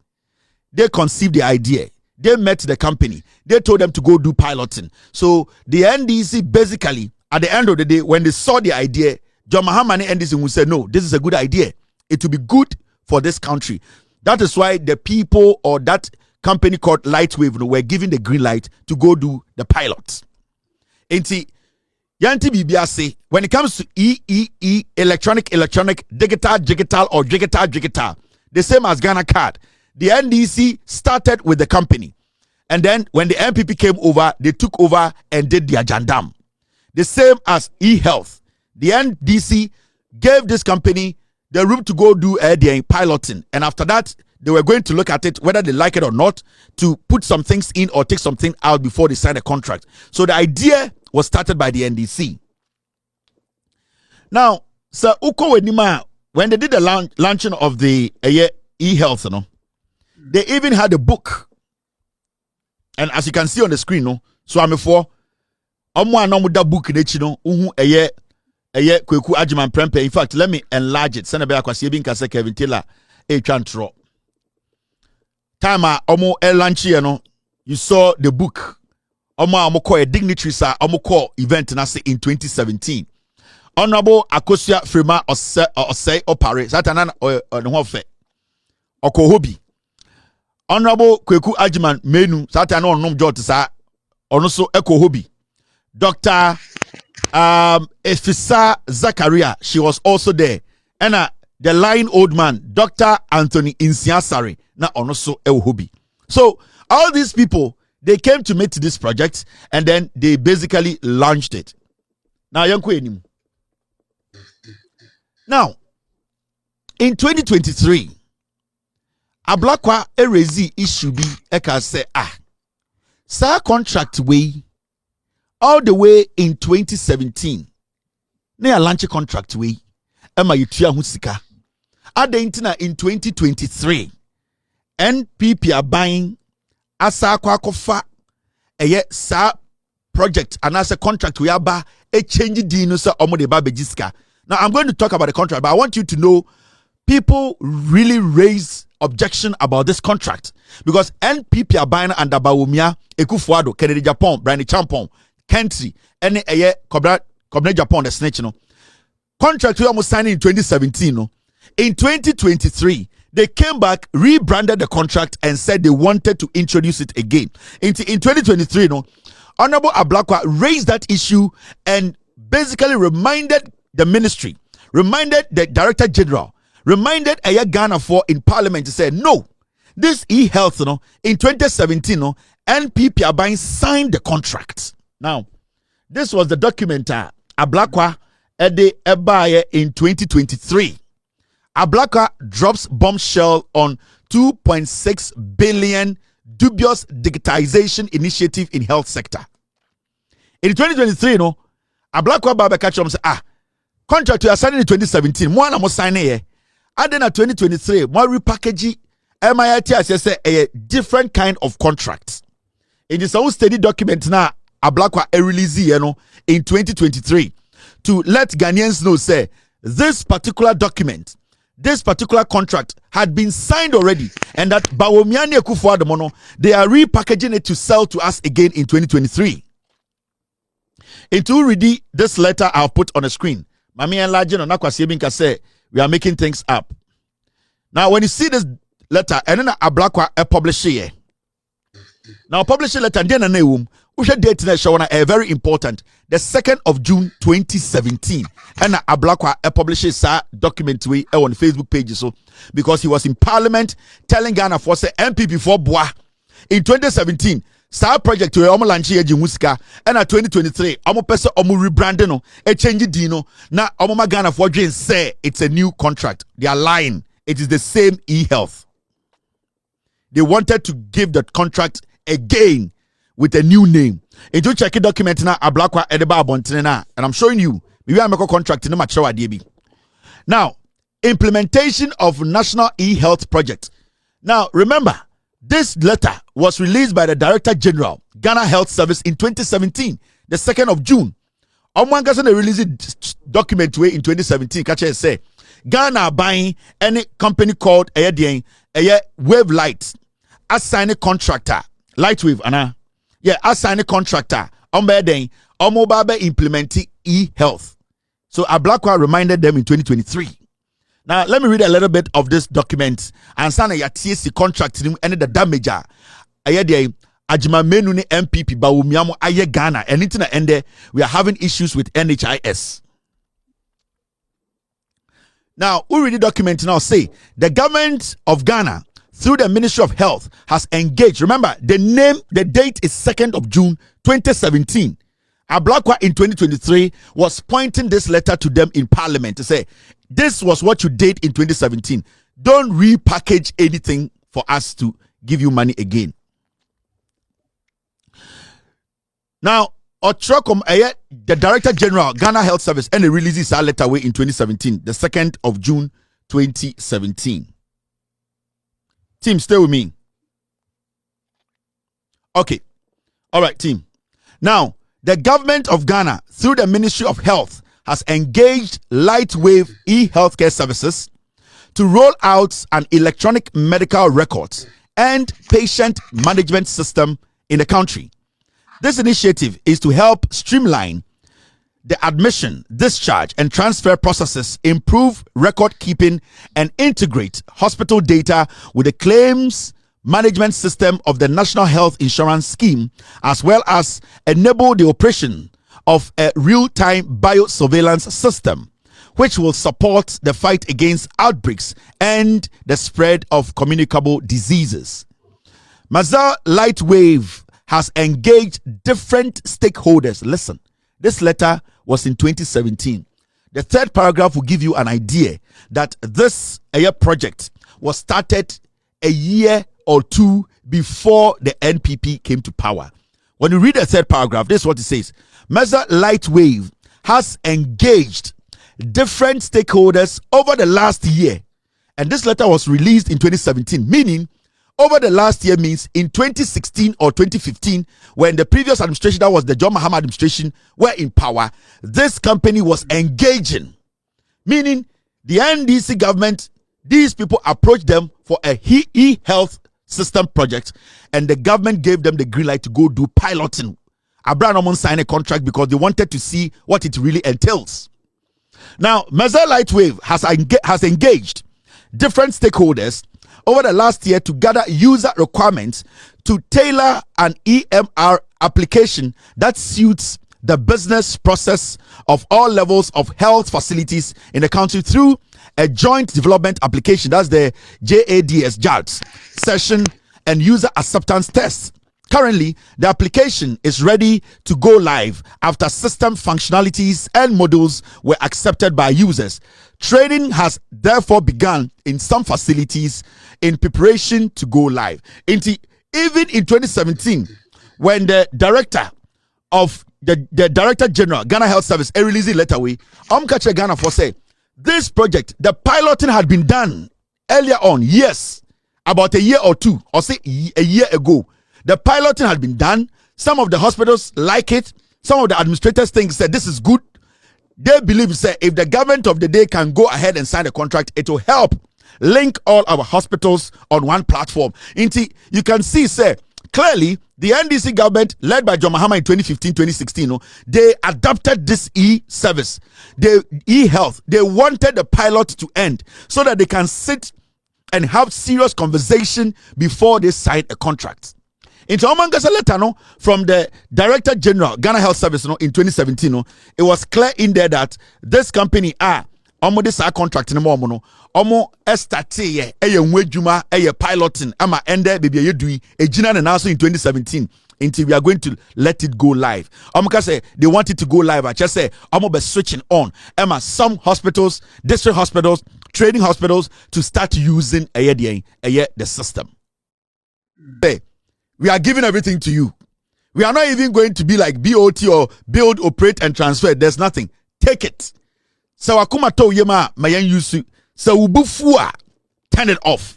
They conceived the idea. They met the company. They told them to go do piloting. So the NDC basically, at the end of the day, when they saw the idea, John Mahama and NDC will say, no, this is a good idea. It will be good for this country. That is why the people or that company called Lightwave were given the green light to go do the pilots. Yanti Bibia say, when it comes to electronic, digital, or digital, the same as Ghana card, the NDC started with the company. And then when the MPP came over, they took over and did the agendam. The same as e-health. The NDC gave this company the room to go do the piloting. And after that, they were going to look at it, whether they like it or not, to put some things in or take something out before they sign a contract. So the idea was started by the NDC. Now, Sir Uko Wenima, when they did the launching of the e-health, they even had a book. And as you can see on the screen, so I'm for that book Kwaku Agyamang Manu. In fact, let me enlarge it. Send a kwasi Kevin Tailor chantro. Time omo launch you saw the book. Omo call a dignitary sa omo call event na say in 2017. Honorable Akosia Frema Osei Opare Satanan no fe. Okohobi. Honorable Kwaku Agyamang Manu Satan on jot sa ono so Ekohobi. Dr. Efisa Zakaria, she was also there. And the lying old man, Dr. Anthony Insiasari, na ono so Ekohobi. So all these people, they came to meet this project and then they basically launched it. Now, now in 2023, Ablakwa erezi issue bi eka say sa contract way all the way in 2017 na launch contract way ema yitua hu sika adentina in 2023 NPP are buying asa kwakofa sa project and as a contract we aba a change di no say omo de ba bejiska. Now I'm going to talk about the contract, but I want you to know people really raise objection about this contract because NPP are buying under Bawumia, Ekufuado, Kennedy Japan, Brandy Champon, Kentry, and Kobra Japan, the snitch. Contract we almost signed in 2017. In 2023, they came back, rebranded the contract, and said they wanted to introduce it again. In 2023, Honorable Ablakwa raised that issue and basically reminded the ministry, reminded the Director General, reminded Ghana for in Parliament to say no. This e-health, in 2017, NPP Aban signed the contract. Now, this was the document Ablakwa Ede Ebaye in 2023. Ablakwa drops bombshell on 2.6 billion dubious digitization initiative in health sector. In 2023, Ablakwa Baba Kachom say, contract we are signing in 2017. One am signing here. And then at 2023, more repackaging MIT say a different kind of contract. In this own steady document now, Ablakwa release in 2023 to let Ghanaians know say this particular document, this particular contract had been signed already, and that Bawomiani Ekufuadomono, they are repackaging it to sell to us again in 2023. Into ready this letter I'll put on the screen. Mami and Lajin on Akwasiebinka say we are making things up. Now, when you see this letter, and then Ablakwa publish it. Now, publish letter and then a name. We should date a very important. The 2nd of June 2017. And Ablakwa publishes a document on the Facebook page. So because he was in Parliament telling Ghana for say MPP for Bois in 2017. Star project we omo launch ye musika and at 2023 omo pese omo rebranding no e change dino na omo ma Ghana for dream say it's a new contract. They are lying. It is the same e-health. They wanted to give the contract again with a new name. If you check a document now Ablakwa Edeba Abontina and I'm showing you maybe I make a contract in Machawa DB. Now, implementation of national e-health project. Now, remember this letter was released by the Director General, Ghana Health Service in 2017, the 2nd of June. Omwangason released document way in 2017. Kache say Ghana buying any company called Wave Light, assign a contractor, Lightwave, Anna. Yeah, assign a contractor. Ombaden, Omobabe implementing e-health. So Ablakwa reminded them in 2023. Now, let me read a little bit of this document. And sana ya TSC contract and the damage. Agyamang Manu ni MPP Bawumiamo aye Ghana. And into the end, we are having issues with NHIS. Now, we read the document now. Say the government of Ghana through the Ministry of Health has engaged. Remember, the date is 2nd of June 2017. Ablakwa in 2023 was pointing this letter to them in Parliament to say, this was what you did in 2017. Don't repackage anything for us to give you money again. Now, Otrokom the Director General, Ghana Health Service, and releases our letter away in 2017, the 2nd of June 2017. Team, stay with me. Okay. All right, team. Now, the government of Ghana, through the Ministry of Health, has engaged Lightwave e-healthcare services to roll out an electronic medical records and patient management system in the country. This initiative is to help streamline the admission, discharge, and transfer processes, improve record keeping, and integrate hospital data with the claims management system of the National Health Insurance Scheme, as well as enable the operation of a real-time biosurveillance system, which will support the fight against outbreaks and the spread of communicable diseases. Maza Lightwave has engaged different stakeholders. Listen, this letter was in 2017. The third paragraph will give you an idea that this project was started a year or two before the NPP came to power. When you read the third paragraph, this is what it says. Maza Lightwave has engaged different stakeholders over the last year. And this letter was released in 2017, meaning over the last year means in 2016 or 2015, when the previous administration, that was the John Mahama administration, were in power, this company was engaging. Meaning the NDC government, these people approached them for a e-health system project, and the government gave them the green light to go do piloting. Abraham signed a contract because they wanted to see what it really entails. Now, Maza Lightwave has engaged different stakeholders over the last year to gather user requirements to tailor an EMR application that suits the business process of all levels of health facilities in the country through a joint development application. That's the JADS session and user acceptance tests. Currently, the application is ready to go live after system functionalities and modules were accepted by users. Training has therefore begun in some facilities in preparation to go live. Even in 2017, when the director of the Director General, Ghana Health Service, released a letter away, Omkache Ghana for say, this project, the piloting had been done earlier on, yes, about a year or two, or say a year ago. The piloting had been done. Some of the hospitals like it. Some of the administrators think that this is good. They believe that if the government of the day can go ahead and sign a contract, it will help link all our hospitals on one platform. You can see, say, clearly, the NDC government, led by John Mahama in 2015-2016, they adopted this e-service, the e-health. They wanted the pilot to end so that they can sit and have serious conversation before they sign a contract. Into Omangasa letter from the Director General, Ghana Health Service in 2017, it was clear in there that this company this contract estate piloting and also in 2017 until we are going to let it go live. Say they want it to go live. I just say be switching on. Some hospitals, district hospitals, training hospitals to start using the system. Hey, we are giving everything to you. We are not even going to be like BOT or build, operate, and transfer. There's nothing. Take it. So akuma to yema mayan yusu. So ubufua, turn it off.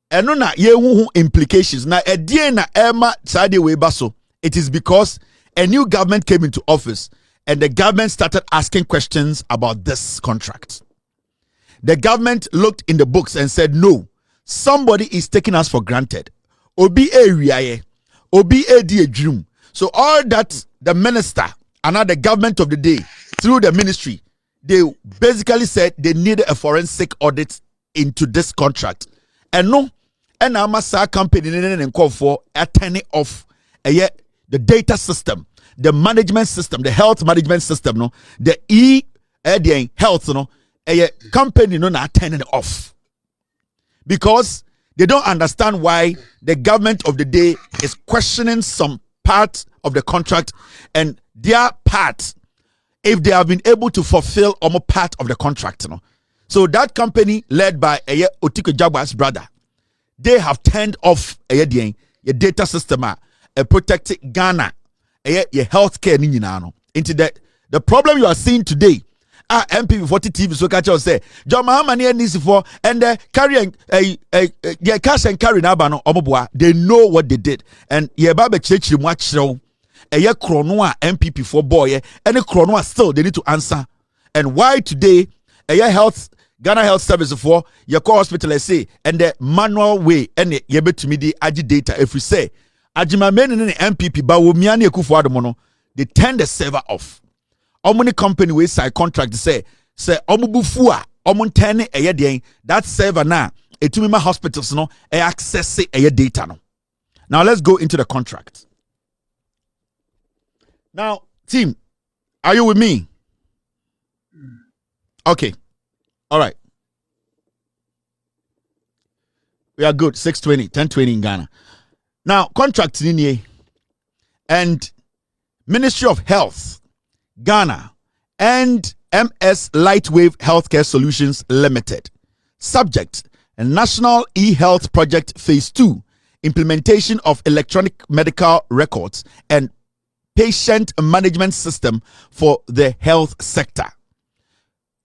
And no na ye implications. Na edie na ema side we baso. It is because a new government came into office and the government started asking questions about this contract. The government looked in the books and said, no, somebody is taking us for granted. Obi area, Obi a dream. So all that the minister and now the government of the day through the ministry, they basically said they needed a forensic audit into this contract. And no, and I'm a company and call for a turning off the data system, the management system, the health management system, no, the health, no, a company no not turning off because they don't understand why the government of the day is questioning some part of the contract and their part if they have been able to fulfill almost part of the contract. You know? So that company led by Otiko Jaguar's brother, they have turned off a data system protect Ghana your healthcare into that. The problem you are seeing today MP 40 TV so catch us say John Mahamani needs for and carrying a cash and carry nabano omoboa. They know what they did and ye baba church much a year chrono MPP for boy any chrono still they need to answer. And why today a year health Ghana Health Service for your call hospital I say and the manual way and ye bet to me the agi data if we say Agyamang Manu and MPP ba wo miani ekufu adomono they turn the server off. Omni company we sign contract say omubufu a omuntene eye den that server na etumima hospitals no e access eye data no. Now let's go into the contract. Now team, are you with me? Okay. All right. We are good. 620, 1020 in Ghana. Now contract in and Ministry of Health Ghana and MS Lightwave Healthcare Solutions Limited. Subject: National e-Health Project Phase 2, implementation of electronic medical records and patient management system for the health sector.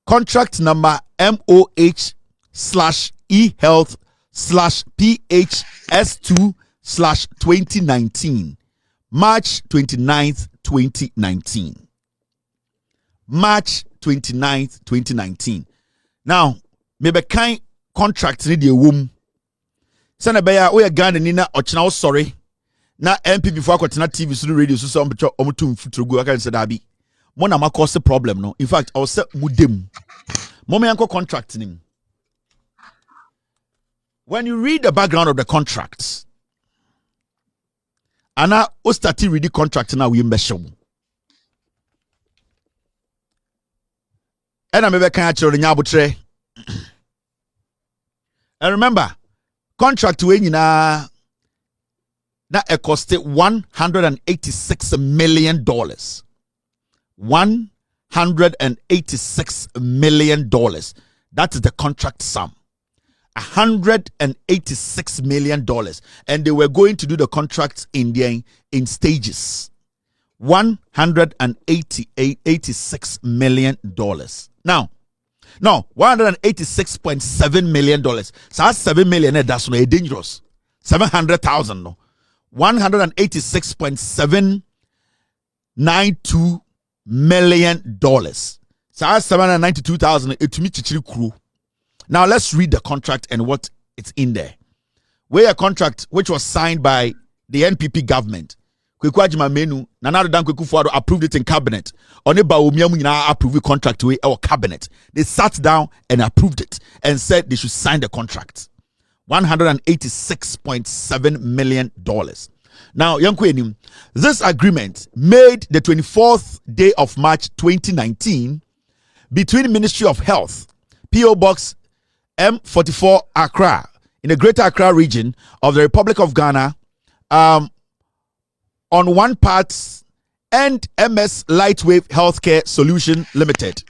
Contract number MOH/eHealth/PHS2/2019, March 29th, 2019. March 29th, 2019. Now, maybe kind contract need the womb. Sana baya we Ghana ni na ochina sorry. Na MP before kwatena TV so radio so some omutum futurugu aka say da bi. Mo na cause problem no. In fact, I was say mudem. Mo me yanko contract nim. When you read the background of the contract, ana o start read the contract na we mbesho. And I'm and remember, contract we na it costed $186 million. $186 million. That is the contract sum. $186 million. And they were going to do the contract in stages. $186 million. Now, no, $186.7 million. So that's $7 million. That's no dangerous. 700,000. No, $186.792 million. So that's 792,000. It to me crew. Now let's read the contract and what it's in there. Where a contract which was signed by the NPP government. Kwaku Agyamang Manu, Nana Dan Kwaku approved it in cabinet. Oneba Omiamu na approved the contract with our cabinet. They sat down and approved it and said they should sign the contract. $186.7 million. Now, Yankwenim, this agreement made the 24th day of March 2019 between the Ministry of Health, PO Box M44 Accra, in the Greater Accra region of the Republic of Ghana, on one part, and MS Lightwave Healthcare Solution Limited.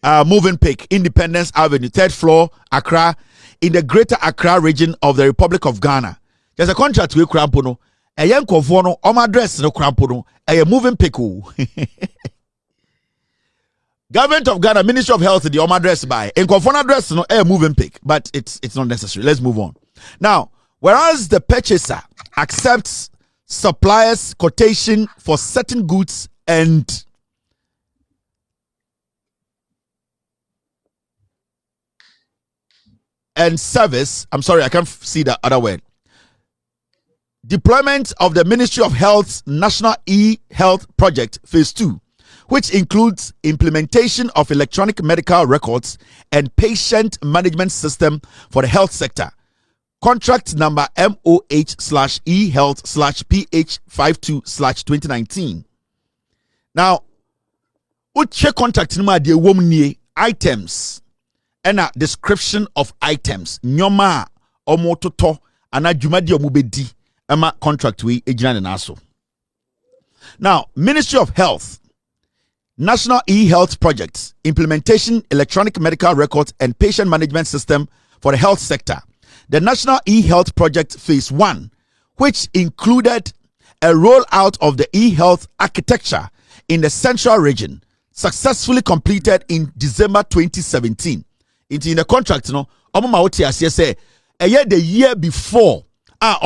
Moving Pick, Independence Avenue, 3rd floor, Accra, in the Greater Accra region of the Republic of Ghana. There's a contract with Krampono. A young Kovono, address no Krampono, a Moving Pick. Government of Ghana, Ministry of Health, the address by. In Kofono address, no, a Moving Pick, but it's not necessary. Let's move on. Now, whereas the purchaser accepts suppliers' quotation for certain goods and service. I'm sorry, I can't see the other word. Deployment of the Ministry of Health's National e-Health Project Phase 2 which includes implementation of electronic medical records and patient management system for the health sector. Contract number MOH/E-Health/PH52/2019. Now, uche contract number de womnie items and a description of items. Nyoma omototo ana jumadi omubedi ama contract we ejina naso. Now, Ministry of Health, National e-Health Project, Implementation, Electronic Medical Records and Patient Management System for the Health Sector. The National e-Health Project Phase 1, which included a rollout of the e-health architecture in the Central Region, successfully completed in December 2017. In the contract, no, say a year the year before, now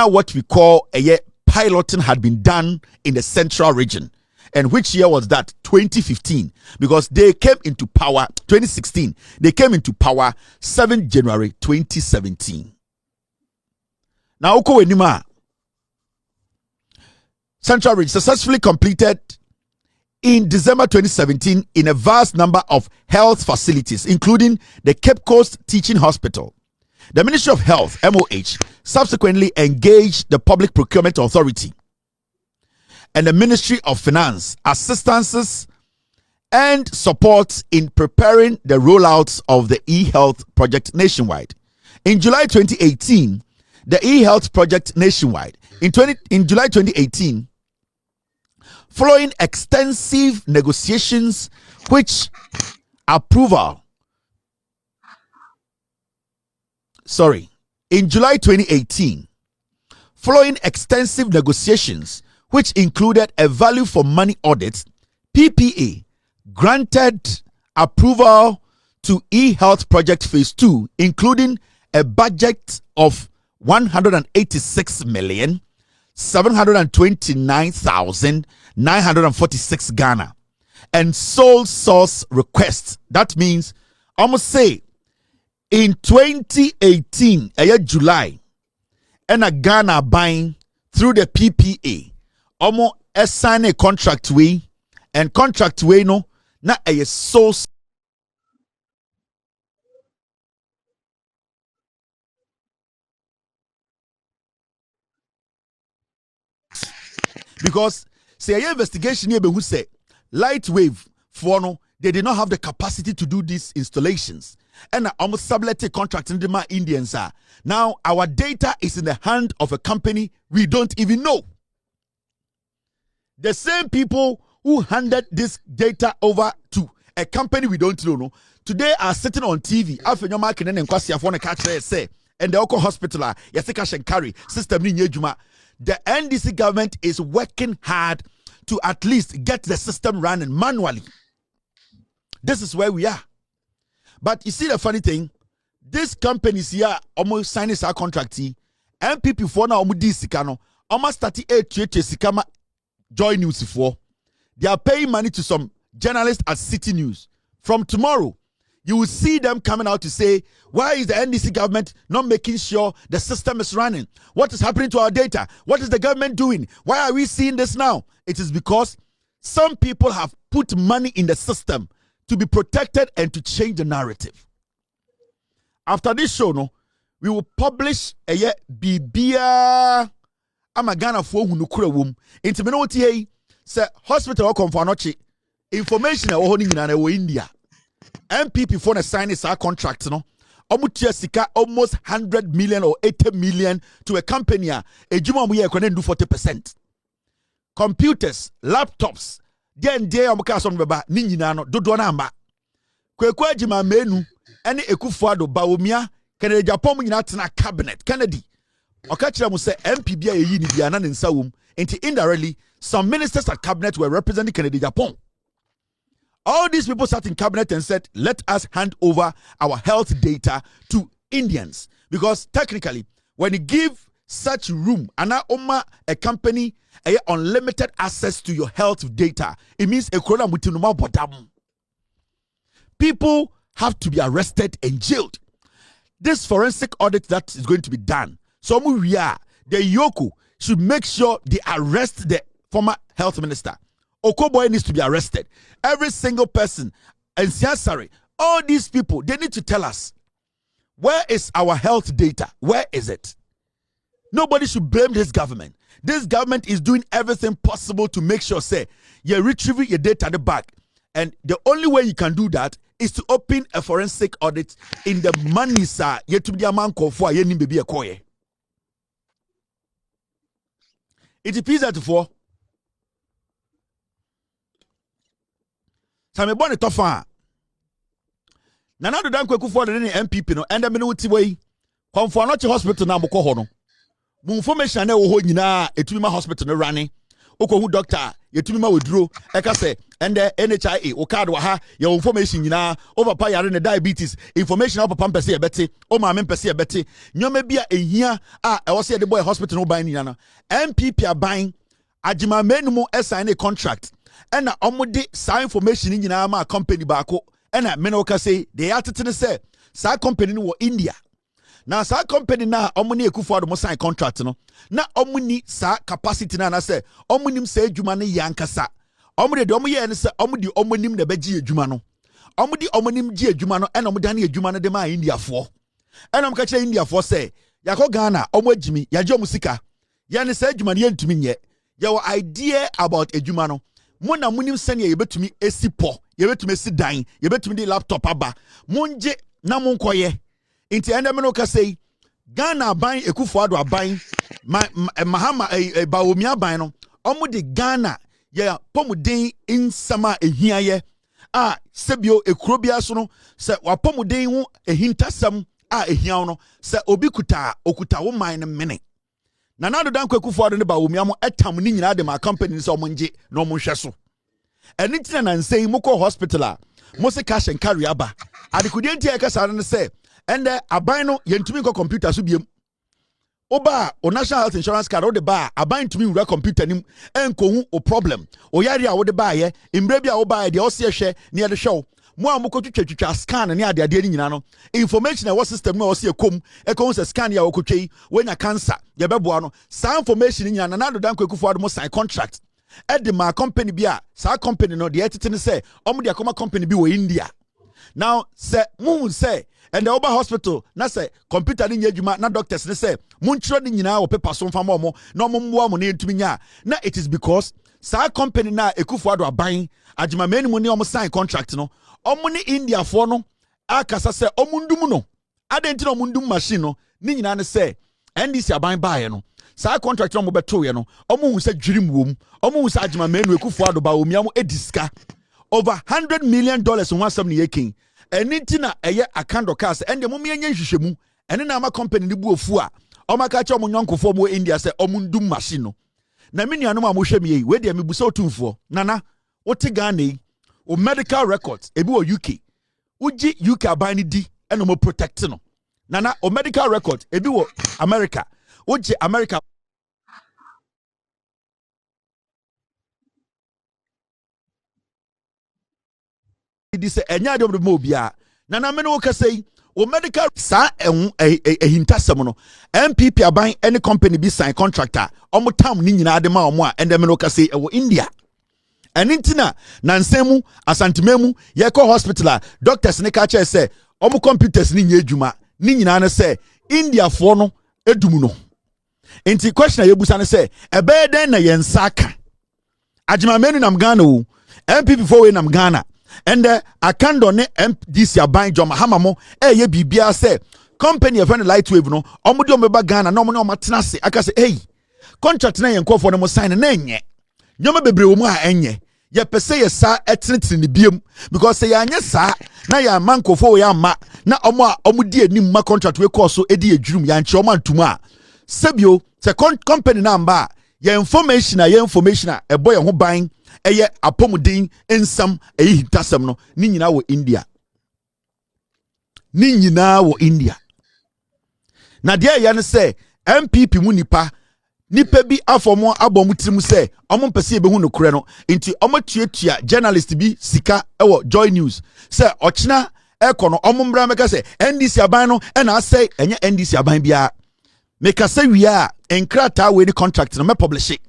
what we call a year piloting had been done in the Central Region. And which year was that? 2015. Because they came into power, 2016. They came into power 7 January 2017. Now, Oko Wenima, Central Region successfully completed in December 2017 in a vast number of health facilities, including the Cape Coast Teaching Hospital. The Ministry of Health, MOH, subsequently engaged the Public Procurement Authority and the Ministry of Finance, assistances and support in preparing the rollouts of the e-health project nationwide. In July 2018, the e-health project nationwide, in July 2018, following extensive negotiations which in July 2018, following extensive negotiations which included a value for money audit, PPA granted approval to e-health project phase 2, including a budget of 186,729,946 Ghana and sole source requests. That means almost say in 2018, July, and a Ghana buying through the PPA, almost sign a contract way, and contract way no, na a source. Because say a investigation here who say light wave for no, they did not have the capacity to do these installations. And almost subletted contract in the Indians are. Now our data is in the hand of a company we don't even know. The same people who handed this data over to a company we don't know today are sitting on TV. And the Oko Hospital, carry system. The NDC government is working hard to at least get the system running manually. This is where we are. But you see the funny thing, these companies here almost signing our contract. MPP for now sikano almost 38 sikama Joy News for. They are paying money to some journalists at City News. From tomorrow, you will see them coming out to say, why is the NDC government not making sure the system is running? What is happening to our data? What is the government doing? Why are we seeing this now? It is because some people have put money in the system to be protected and to change the narrative. After this show, no, we will publish a bibia amagana for hunukura wom. Intimate hey say hospital come for noche information a wohoni nyina na India. MPP for sign is our contract no. Omutia sika almost 100 million or 80 million to a company a ejuma mu ye do 40%. Computers, laptops, then day omuka son beba ni nyina no dodo na amba. Kwaku Agyamang Manu ene Ekufuado Bawumia Kennedy Japan nyina tena cabinet Kennedy. Okachira mu say MP bia eyi ni bia na ne nsa wom. Enti indirectly some ministers at cabinet were representing Kennedy Japan. All these people sat in cabinet and said, let us hand over our health data to Indians. Because technically, when you give such room, a company unlimited access to your health data, it means a corona mutinuma bodam. People have to be arrested and jailed. This forensic audit that is going to be done, so we are, the Yoko should make sure they arrest the former health minister. Okoboy needs to be arrested. Every single person. And sorry, all these people, they need to tell us, where is our health data? Where is it? Nobody should blame this government. This government is doing everything possible to make sure, say, you retrieve your data at the back. And the only way you can do that is to open a forensic audit in the money, sir. Yet to be a man called for a baby a koye. It is at for. Some born a tougher. Nana do dan Kwaku for the MPP no, and the minuti way. Come for not hospital now, Boko Hono. Information na wo ho nyina etumi hospital no running. Okohu doctor yetumi ma withdraw eka say and the NHIA o card wa ha your information nyina o papa yare ne diabetes information o papa mpese e beti o ma me mpese e beti nyoma bia ehia a e wo say the boy hospital no ban nyina no MPP aban Agyamang Manu mu assign a contract and na omode sa information nyina ma company baako and na me no ka say they atete say sa company no India. Now, sa company na omuni ekufu ado mo sign contract no. Na omuni sa capacity na say omunim say adwuma ne yankasa. Omudi de omuye ne say omudi omunim na beji adwuma no. Omudi omunim ji adwuma no ena omudane adwuma no de ma India fo. Ena omka kire India fo say yakọ Ghana omu agimi yaje omusika. Ya ne say adwuma ne yentumi nye. Your idea about adwuma no. Mo na munim sene ye betumi esipo, ye betumi esi dan, ye betumi de laptop aba. Monje na monkoye. Inti enda meno ka say Ghana ban Ekufuado aban Mahama Baomia ban no omo de Ghana ya pomuden insama ehiaye a sebio ekrobia so no se wapomuden ho ehintasam a ehia no se obi okuta wo man no mene na nado dan Ekufuado ne Baomia mo etam ni nyina de ma company so omo nge na omo hwe so eni tina na nsei moko hospital a mo se cash and carry aba adekudi enti e ka sa no se and aban no yentumi ko computer so biem oba o national health insurance card o de ba aban tumi wura computer nim enko hu o problem o yare a wo de ba ye imbre bia wo ba de o se hwe ne ye de hwe mo a moko twetwa scan ne ade ade nyina no information e wo system no o se kom e ko se scan ya wo kotwei when a cancer ye beboa no sa information nyina na do dan Kwaku ado mo sign contract e de ma company bia sa company no de etete ne se omo de akoma company bi wo India now se mu se and the Oba hospital na say computer ni nyadwuma na doctors ne say munchiro ni nyina wo paper so mfama mo na mo mboa mo na entumi nya na it is because sa company na Ekufuado aban Agyamang Manu ni omo sign contract no omo ni India for no akasa say omundum no adenti no omundum machine no ni nyina ne say NDC aban baaye no sa contract no mo beto ye no omo hu say dwirim wom omo hu say Agyamang Manu Ekufuado ba omia mo ediska over $100 million in one seven yekin. Enitina eye akando cast and the mummy enya hwehwemu ene na ama company ni bu ofu a o maka cha omo nyonkofo mo India se omundum machine no na me nuanom a mo hwem yi we de me busa otumfo nana wote Ghana yi o medical records ebi wo UK uji UK aban ni di ene mo protect no nana o medical record ebi wo America uji America di se enya de mo bia nana me no ka say o medical sa ehintasem no MPP aban any company bi sign contractor omo tam ni nyina de ma omo a ende me no ka say e wo India enintina na nsemu asantememu ye ko hospital doctors ne ka che say omo computers ni nya adwuma ni nyina ne say India fo no edum no enti question ye busa ne say ebe den na ye nsaka Agyamang Manu nam Ghana o MPP for we nam Ghana and akando ne MDC aban John Mahama mo ye bibia say company of Lightwave no omudi omeba Ghana no mo na omatena se aka say hey contract na yenkofo no mo sign na enye nyoma bebre wo mu a enye ye pese ye sa etenetene ne biem because say anya sa na ya mankofo ya ma na omo a omudi anim ma contract we call so edi adwurum ya nche omo antuma a sebio se company na mba ye information a ebo ye ho ban eye apomudin ensam hitasam no ni nyina wo India na de ya ne se MPP mu nipa bi afomo abom tirim se omo mpese be hu no kure no nti omo tuatua journalist bi sika ewo Joy News se ochina ekono omo mbra meka se NDC aban no e na say enye NDC aban bia meka se wi a enkrata we ni contract no me publish it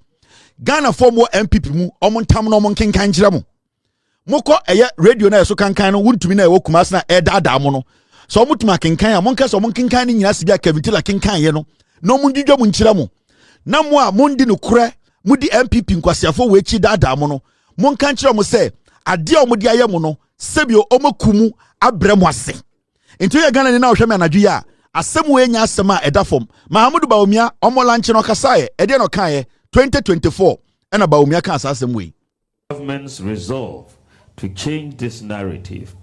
Ghana for more MPP mu omon tam no omon kenkan kire mo moko eye radio na so kankan no wuntumi na e wokumas na e dada mo no so omutuma kenkan a monka so omon kenkan ni nyina sibia Kevin Tailor kenkan ye no no mundidwa mu nkire mo na mo a mundi no kure mudi MPP nkwasiafo we chi dada mo no monka nkire mo se ade a omudi aye mo no sebio omakumu abrem ase into ye Ghana ni na ohwe me anadwu ya asem we nya asem a edafom Mahamudu Bawumia omolanche no kasaye ede no kan ye 2024 and about Umiaka asem we government's resolve to change this narrative.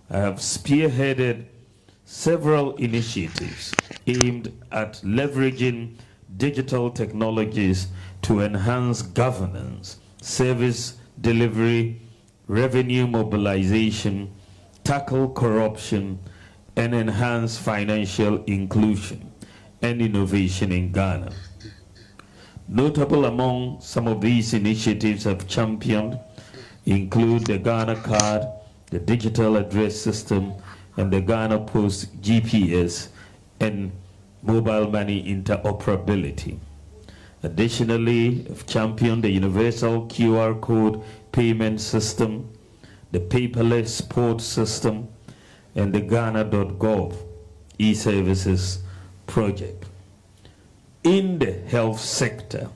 I have spearheaded several initiatives aimed at leveraging digital technologies to enhance governance, service delivery, revenue mobilization, tackle corruption, and enhance financial inclusion and innovation in Ghana. Notable among some of these initiatives I've championed include the Ghana card, the digital address system, and the Ghana Post GPS and mobile money interoperability. Additionally, I've championed the universal QR code payment system, the paperless port system, and the Ghana.gov e-services project. In the health sector,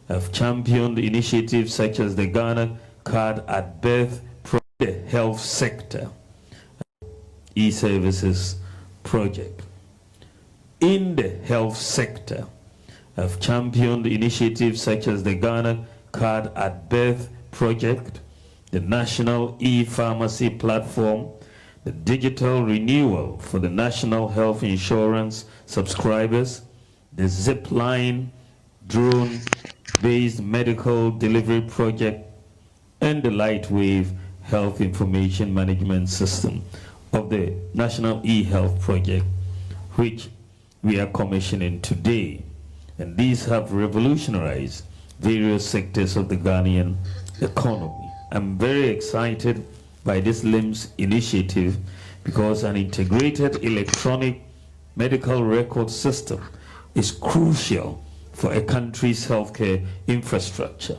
I've championed initiatives such as the Ghana Card at Birth, the health sector, e-services project. In the health sector, I've championed initiatives such as the Ghana Card at Birth project, the National e-Pharmacy platform, the digital renewal for the National Health Insurance subscribers, the Zipline drone-based medical delivery project, and the Lightwave Health Information Management System of the National e-Health Project, which we are commissioning today. And these have revolutionized various sectors of the Ghanaian economy. I'm very excited by this LIMS initiative because an integrated electronic medical record system is crucial for a country's healthcare infrastructure.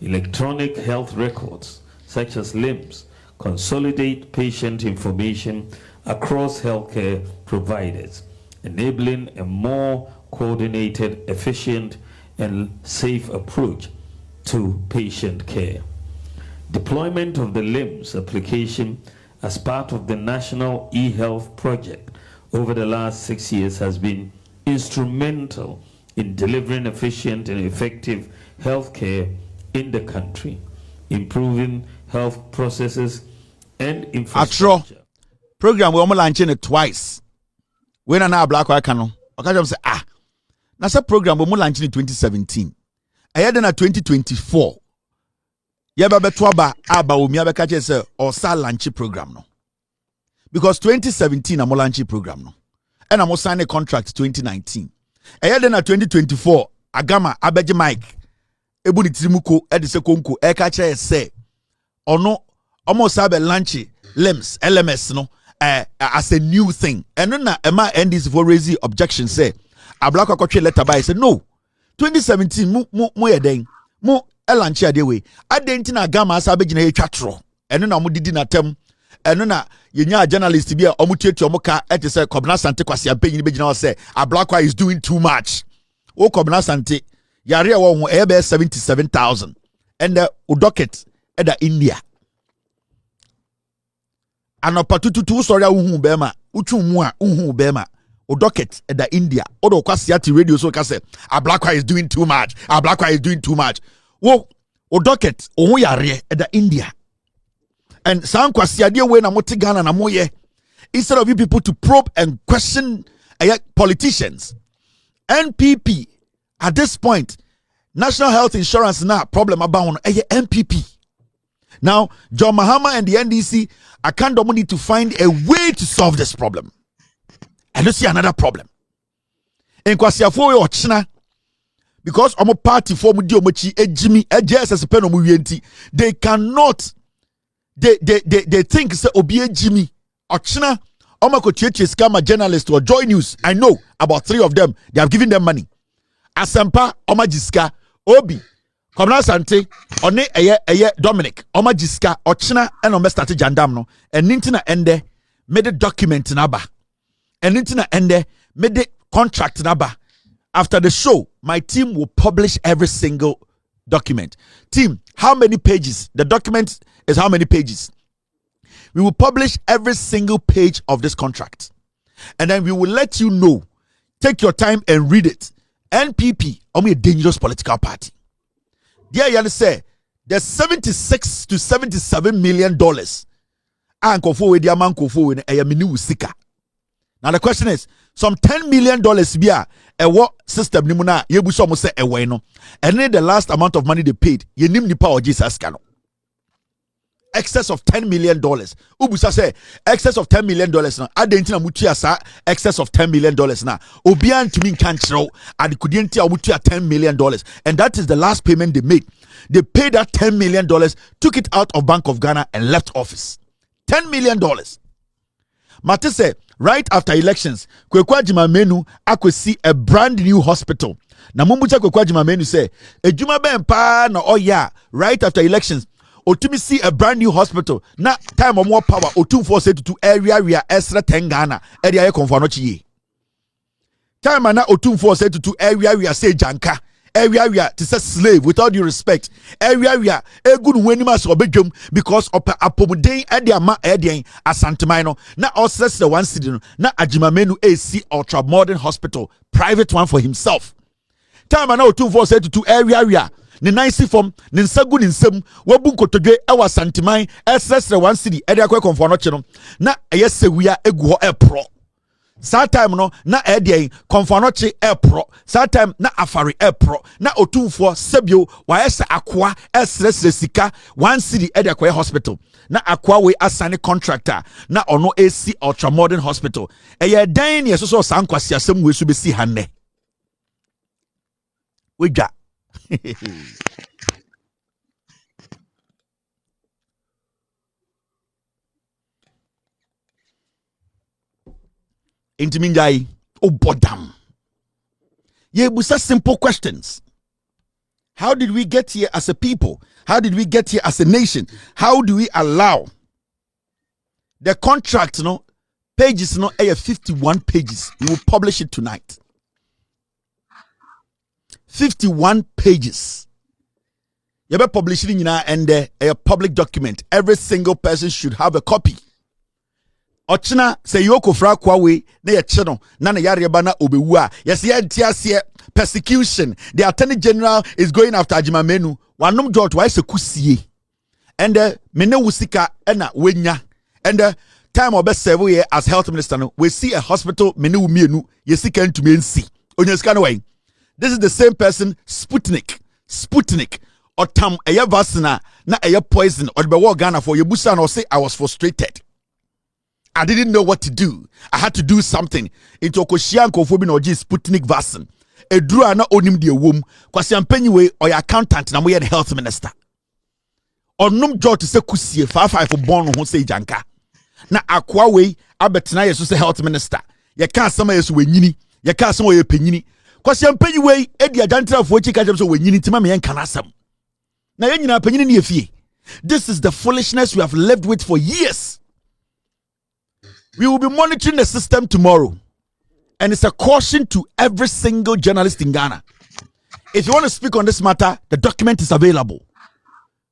Electronic health records, such as LIMS, consolidate patient information across healthcare providers, enabling a more coordinated, efficient, and safe approach to patient care. Deployment of the LIMS application as part of the National e-Health Project over the last 6 years has been instrumental in delivering efficient and effective healthcare in the country, improving health processes and infrastructure. Program we almost launching it twice. When I now black white canon, okay, say now that program we almost launching in 2017. I had in 2024. Yaba betwaba aba umi abeka say or sa launch program no. Because 2017 I'm launching program no. And I'm sign a contract 2019. I had in 2024 agama abeje Mike ebuni tirimuko edise konko eka say ono almost have a lunch LEMS LMS no as a new thing. And then Emma NDC for raising objection say a black country letter by say no 2017 mo yeden mo elanchi adewe adenti na gama asabe gina etwatro eno na mo didi na tem eno na yenya journalist bi a omutietu omoka ete say Kobna Sante kwase ampanyi be gina say a black is doing too much o Kobna Sante yare a wo ho ebe 77,000 and the docket at the India anopatututu sorry uhu bema uchu mu a uhu bema o docket at the India odo kwase ati radio so ka say a black is doing too much a black is doing too much wo o docket o yare at the India and some kwase ade we na moti Ghana na moye instead of you people to probe and question politicians. NPP at this point National Health Insurance now problem about NPP. Now John Mahama and the NDC I can't need to find a way to solve this problem. And let's see another problem. In Kwasiafo or China, because I'm a party for Mudi Omochi Ejimi EJSS pen omuyenti, they cannot they think say Obi Jimmy or China Omako Cheche scammer journalist or Joy News. I know about 3 of them. They have given them money. Asempa Omajiska Obi Komna Sante, one eye Dominic, Oma Jiska, Ochina, and Ome start jandam no, and Nintina ende, made a document naba. And Nintina ende, made the contract naba. After the show, my team will publish every single document. Team, how many pages? The document is how many pages? We will publish every single page of this contract. And then we will let you know. Take your time and read it. NPP, only a dangerous political party. Yeah, you say there's 76 to 77 million dollars. Now the question is, some $10 million be a what system nimuna yebuso mo say ewe no. And then the last amount of money they paid, ye nim nipa or Jesus cano. Excess of $10 million. Ubusa say excess of $10 million now. Adentina mutia sa excess of $10 million now. Obian to me can't show adikudienti mutia $10 million. And that is the last payment they made. They paid that $10 million, took it out of Bank of Ghana and left office. $10 million. Mate say right after elections, Kwaku Agyamang Manu akwesi a brand new hospital. Na mumbucha Kwaku Agyamang Manu say, ejuma ben pa na oya right after elections. Otumi see a brand new hospital. Na time or more power. Otum for say to area we are extra 10 Ghana. Area konfano chiye. Time na otum for say to area we are say janka. Area we are to say slave without due respect. Area we are a good wenimas obejum because of apomuden edia ma edien asantemino. Na us the one city na Agyamang Manu AC ultra modern hospital, private one for himself. Time na otum for say to area we are. Ne nice form ne nsagu ne nsam wabu nkotodwe ewa santiman esresre one city ede akwa konfo no che no na eyesewia egu ho epro sa time no na ede konfo no che epro sa time na afare epro na otumfo sebio wa esa akwa esresre sika one city ede akwa hospital na akwa we asane contractor na ono AC ultra modern hospital eye dan ne so sankwasi asem we so besi hanne weja Intiminjai obodam. Ye busa simple questions. How did we get here as a people? How did we get here as a nation? How do we allow the contract, pages, 51 pages. We will publish it tonight. 51 pages. You better publish it in a public document. Every single person should have a copy. Ochina say yoko fra kwawe na ye cheno na na yareba na obewu yes ye persecution. The Attorney General is going after Agyamang Manu. Wanom George why se kusie. And mene wusika ena wenya. And time obe serve ye as health minister no we see a hospital mene wumienu yesika ntumi nsi. Onyeska no way. This is the same person, Sputnik, or tam aya vaccine na aya poison or be war Ghana for yebusa no say I was frustrated. I didn't know what to do. I had to do something. Into okoshian kofobi no ji Sputnik vaccine. Edru ana onim de wom kwasi ampanyiwe or your accountant na moye the health minister. Onum jo to say kusie 55 for born ho say janka. Na akwa we abetena yeso say health minister. Ye ka asama yeso wenyini, ye ka asama ye penyini. Kwasi ampanyiwe edi ajantra fo chika jam so wenyini tima me yanka nasam. Na ye nyina penyini ne efie. This is the foolishness we have lived with for years. We will be monitoring the system tomorrow. And it's a caution to every single journalist in Ghana. If you want to speak on this matter, the document is available.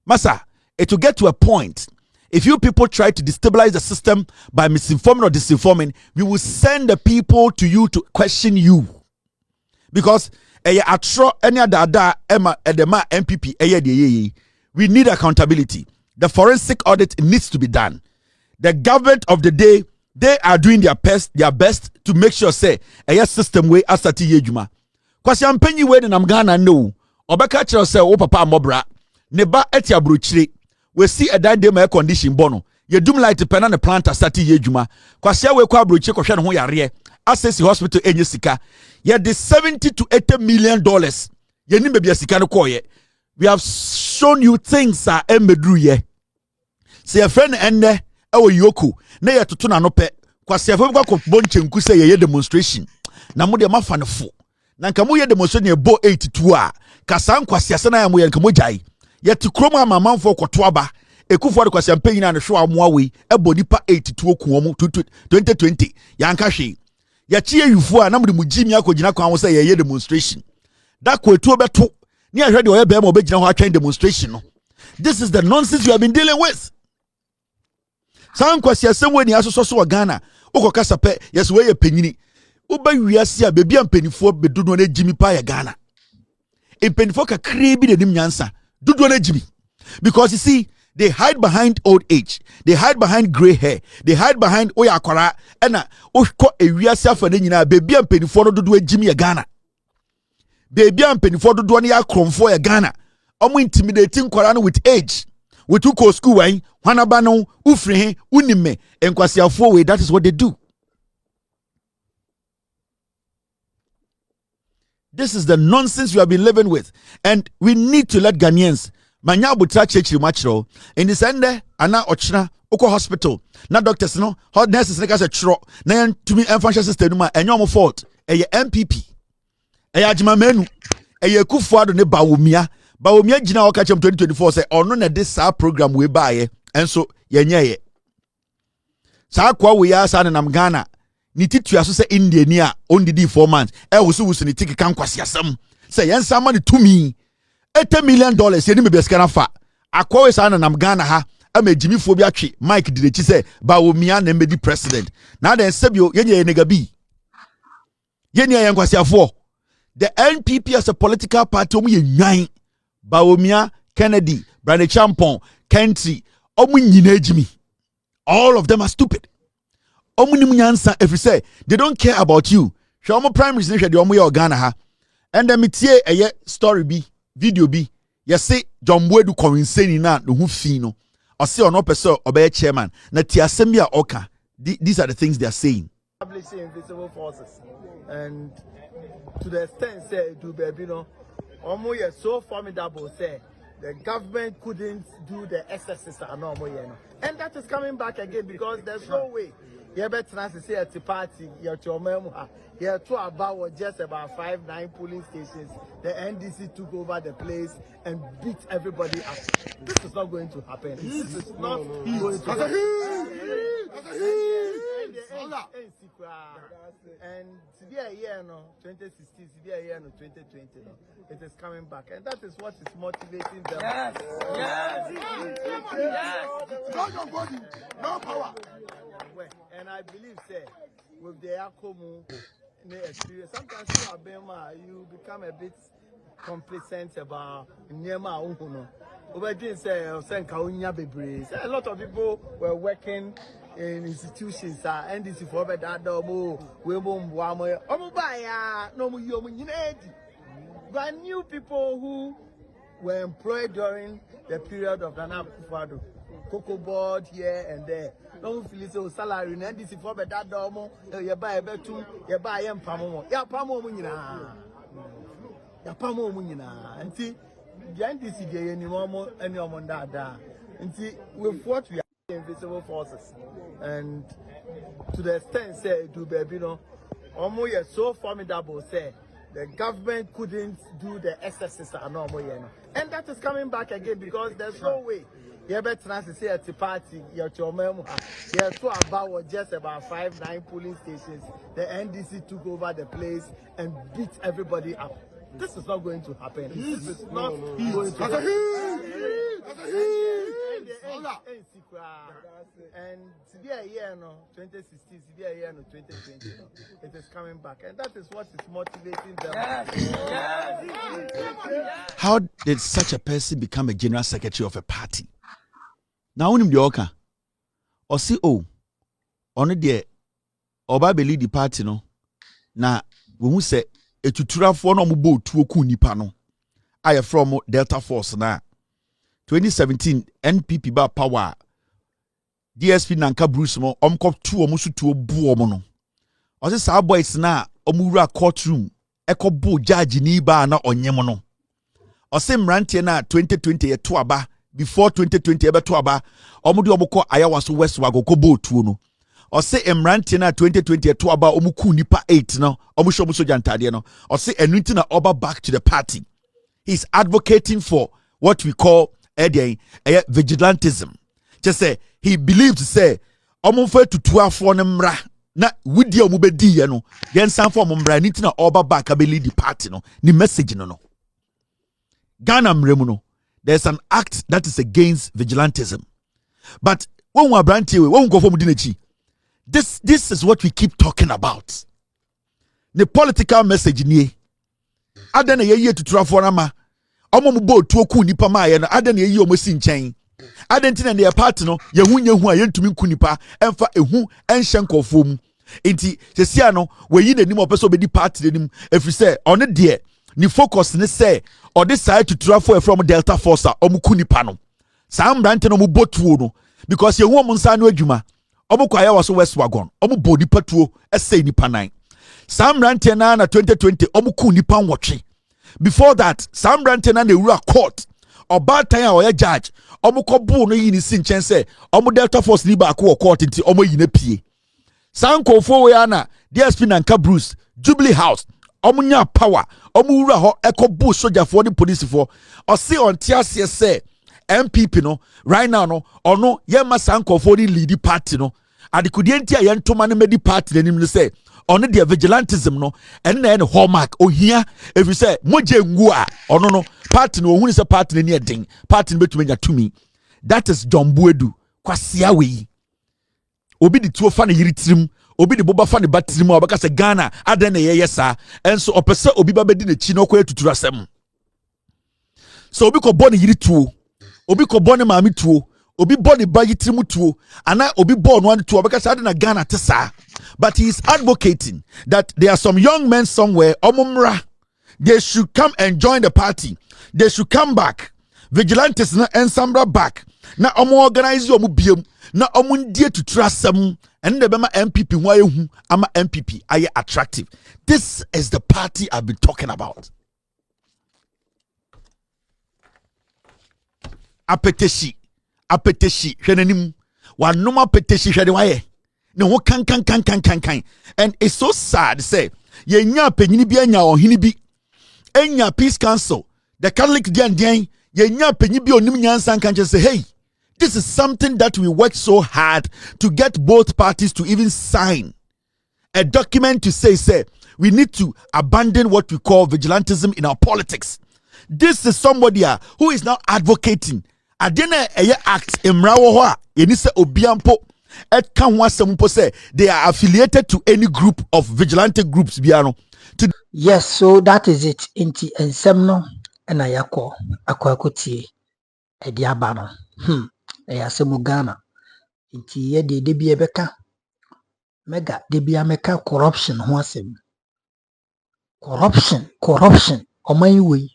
Masa, it will get to a point. If you people try to destabilize the system by misinforming or disinforming, we will send the people to you to question you. Because MPP, we need accountability. The forensic audit needs to be done. The government of the day, they are doing their best to make sure say a system way asati yejuma. Kwasi ampenyi we na Ghana no. Obeka kire say wo papa amobra. Ne ba etia brochire. We see a dan dem air condition bono. Ye dum light pen na plant asati yejuma. Kwasi we kwa brochire kohwe ne ho yare. Access hospital enye sika. Ye the 70 to 80 million dollars. Ye ni bebia sika no koye. We have shown you things are emedru ye. Say a friend ende ewo yoku na ye toto na no pe kwase afo kwa bonchenku say ye demonstration na mo de mafa ne fo na nka mo ye demonstration ye bo 82 a kasan kwasiase na yamoye nkamojai yeti kroma amamanfo kwotoaba ekufo de kwasiampe nyina ne hwe amoawe ebo nipa 82 kuomu 2020 yanka hwe yachi eyufo a na mudi mujimi akogina kwa wo ye demonstration da kwetuo beto ni ahwe de oye be ma obegina ho atwen demonstration no. This is the nonsense you have been dealing with. San kwasiase we ni asoso so Ghana ukokasa pe yes we ye panyini uba wiase a bebi ampanifo bedudo na jimi pa ya Ghana empanifo kakre bi de nim nyansa dudo na jimi, because you see they hide behind old age, they hide behind gray hair, they hide behind oya akwara ena ukọ ewiase afa na nyina bebi ampanifo no dudo jimi ya Ghana, bebi ampanifo dudo na ya kromfo ya Ghana omo intimidating kwara no with age with who go school why wanaba no ufrihe unime enkwasiafo we. That is what they do. This is the nonsense we have been living with, and we need to let Ghanaians manya butra chechiri machro in the sende ana ochna uko hospital na doctors no hot nurses ne kase chro na tumi emfanhye system ma enyo fault eye MPP eye Agyamang Manu eye Kufuado ne Bawumia jina waka chem 2024 say ono na this program we baye enso yenye sa kwa we ya sa na Ghana ni titu aso say India ni a on di 4 months wusu ni tiki kan kwasi asem say yensa ma ni tumi $80 million ye ni mebeska na fa akwa we sa na Ghana ha ama jimifo bi atwe Mike Direchi say Bawumia na medi president na den sebio yenye negabi yenye yen kwasi afo. The NPP as a political party omu ye nwan Bawumia, Kennedy, Brandon Champon, Kentry, all of them are stupid. If you say they don't care about you, show me prime minister the omu Ghana ha, and then metie a story be video be. You say John Boydu convincing na no who fino, or say on person obey chairman. Na tia sembia oka. These are the things they are saying. Establishing invisible forces, and to the extent say do baby no. Omo ye so formidable say the government couldn't do the exercise and that is coming back again because there's no way you better say at the party your chomemu here to about just about 5-9 polling stations. The NDC took over the place and beat everybody up. This is not going to happen. This is not going to happen. And today year no 2016, today year no 2020 no, it is coming back, and that is what is motivating them. Yes. No your body, no power. And I believe say with the Akomu experience, sometimes you become a bit complacent about Nyema Unkuno. A lot of people were working in institutions, NDC for that but new people who were employed during the period of Nana Akufo-Addo, Cocoa Board here and there. No feel so salary, and NDC for that domo, you buy a betu, you buy a pamo, ya pamo munina, ya pamo munina, and see, the NDC any more any on that. And see, with what we are invisible forces, and to the extent say do baby no, Omo ye so formidable say the government couldn't do the exercise and that is coming back again because there's no way you better say at the party your chomemu here to about just about 5-9 polling stations. The NDC took over the place and beat everybody up. This is not going to happen. This is not going to happen. And today year no 2016, today year no 2020 no, it is coming back, and that is what is motivating them. How did such a person become a general secretary of a party? Now unim the oka or see on the oba believe the party no na when we say etutura for no mubo tuoku nipa no I from Delta Force na 2017 NPP ba power DSP nanka Bruce mo omkop tu omusu tu obu omo no o se sa boys na omura courtroom ekobo judge ni ba na onyem no o se mrantie na 2020 ye to aba before 2020 ebe to aba omudi omko ayawaso west wago ko botu no o se mrantie na 2020 ye to aba omuku nipa 8 no omusho muso jantade no o se enuti na oba back to the party He's advocating for what we call vigilantism. Just say he believes say omonfe tutua for nemra na wudi omubedi ye no yen san for ombra ni tina oba back abeli the party no ni message no. Ghana mremu no, there's an act that is against vigilantism. But when we are branching, when we go from this is what we keep talking about. The political message ni adana ye to trafo na ma omo mbo tu oku nipa ma ye no adana ye omo si nchen adentina ne party no ye hu a ye ntumi ku nipa emfa ehu enhye nkofo mu enti sesia no we yi nanim opeso be di party nanim efri se one de ni focus ne se or this side to trafo from Delta Force omo ku nipa no sam brante no mo botuo no because ye hu omo nsa no adwuma omo kwaya was West Wagon omo bo nipa tuo ese nipa nan sam brante na 2020 omo ku nipa nwotwe. Before that, Sam Branton and the Rua court or bad time or judge, Omukobu no yin sin chen say, Omu Delta Force Liba ko court into Omo Yine P. Sam Kofo Yana, DSP and Bruce, Jubilee House, Omunya Power, Omura ho Echo Bush soldier for the police for, or see on TRC say, MPP no, right now no, or no, Yema Sam Kofo the lead party no, and the Kudientia Yan to man medi party, then him say, on the vigilantism no and then hallmark oh here if you say moje ngua or no party no who is a party near ding party between to me that is John Buedu kwasia we obi the two fan yiritrim obi the boba fan batrim obaka say Ghana aden ye yesa and so opese obi ba bedi na chi no kwa tutura sem so obi ko born yiritu obi ko born maami tuo obi body bagitrim tuo ana obi born one tuo obaka say na Ghana tesa. But he is advocating that there are some young men somewhere, omumra, they should come and join the party. They should come back. Vigilantes na ensambra back. Na omo organize omo biem. Na omo ndie to trust them. And the bema MPP why ama MPP are attractive. This is the party I've been talking about. Apeteshi. Hwenenim. Wa noma peteshi hwede waye. No kan and it's so sad say ye nya penyini bi anya ohini bi enya peace council the Catholic dian ye nya penyi bi onim nyansan kan say hey this is something that we worked so hard to get both parties to even sign a document to say we need to abandon what we call vigilantism in our politics. This is somebody who is now advocating adena eye act emrawo ho a yeni se obiampo they are affiliated to any group of vigilante groups. Yes, so that is it. Inti ensemno and ayako akwakuti ediabano. Ayasemu Ghana. Inti ye de debi ebeka mega debi ameka corruption huasem. Corruption. Omaywe.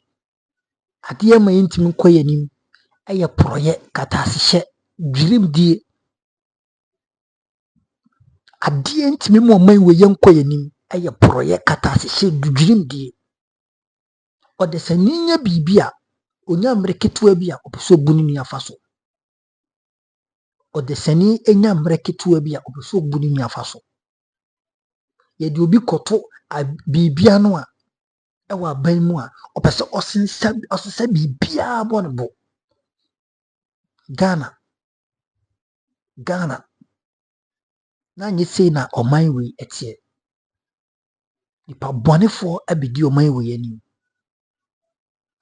Adia ma intimu kwe nim aya proye katasishe dream die. Adia ntimi mo man we yenko yanim eye proye katase she dudrim die ode saninya bibia onya mreketu bia opeso bunini afaso ode sani enya mreketu bia opeso bunini afaso ye de obi koto bibia no a ewa ban mu a opeso osensa bibia bonbo Ghana na nye say na oman we etie nipa bonefo abedi oman we ani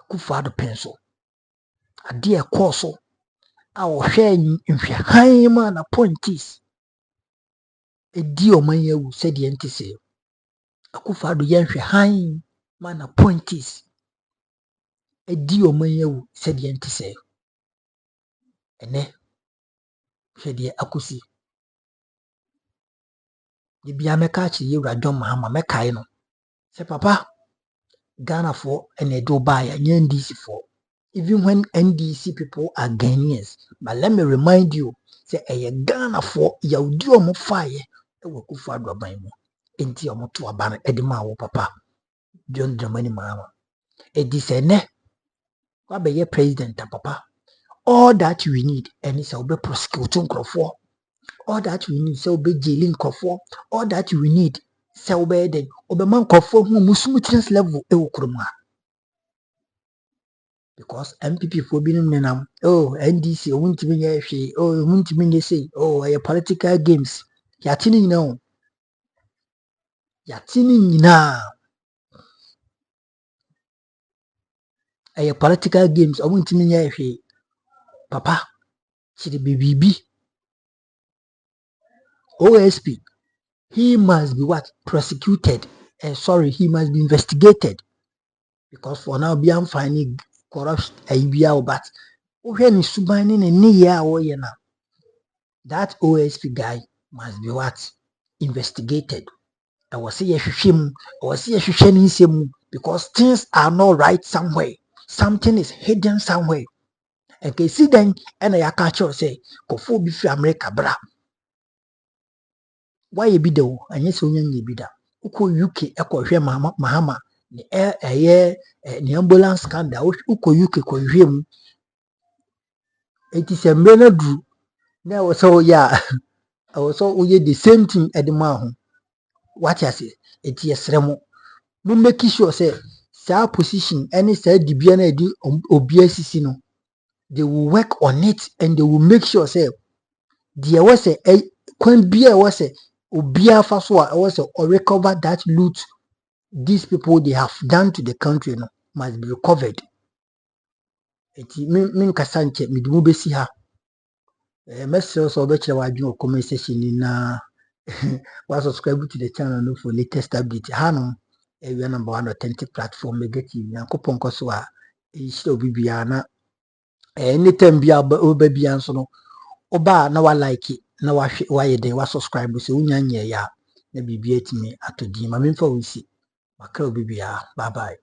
Akufo-Addo penso ade e koso a wo hwe nhwehan ma na pointis edi oman yawu se de ntise Akufo-Addo ye nhwehan ma na pointis edi oman yawu se de ntise ene hwe de akusi de bia meka chi yewra John Mahama mekai no se papa Ghana for ene do buy NDC for even when NDC people are Ghanaians. But let me remind you, say a Ghana for yaudi omo fire e Akufo-Addo aban mu enti omo to aban edima wo papa John Dramani Mahama edi se ne wa be ye president papa all that we need and is obe prosecute nkrofo all that we need say obe jailing nkrofo all that we need say obe den obe man nkrofo hu musumutrins level e wo kuruma because MPP for being menam. Oh, NDC, won't me she, oh, won't me say, oh, a political games. Yatini no, Yatini na, a political games, I won't me she, Papa, she the BB, OSP, he must be what? Prosecuted. Sorry, he must be investigated. Because for now, I'm finding corrupt idea, but when is subani ne ya oye na, that OSP guy must be what? Investigated. I was see him, I was see him because things are not right somewhere. Something is hidden somewhere. Okay, see then, and I catch you say, Kofo bi fi America bra. Why you be do? And yes, only be da. Uko UK, eko hwe Mahama, ni ambulance scandal. Uko UK ko hwe mu. It is a mena dru. Na was so yeah. I was so we the same thing at the man. What I say? It is remo. No make sure say sa position any say dibia na di obiasisi no. They will work on it and they will make sure say there was a when beer was a obia faswa was or recover that loot these people they have done to the country no must be recovered. Eti min kasanche midimu besi ha message so be kire wadwo comment section ni na wa subscribe to the channel no for latest update hano we number one authentic platform negative yankopon koso a e shire obibia na anytime bia oba bia nso no oba na wa like na wa hwe wa ye den wa subscribe so unya nye ya na bibia etimi atodi ma memfa wo si makra obibia bye bye.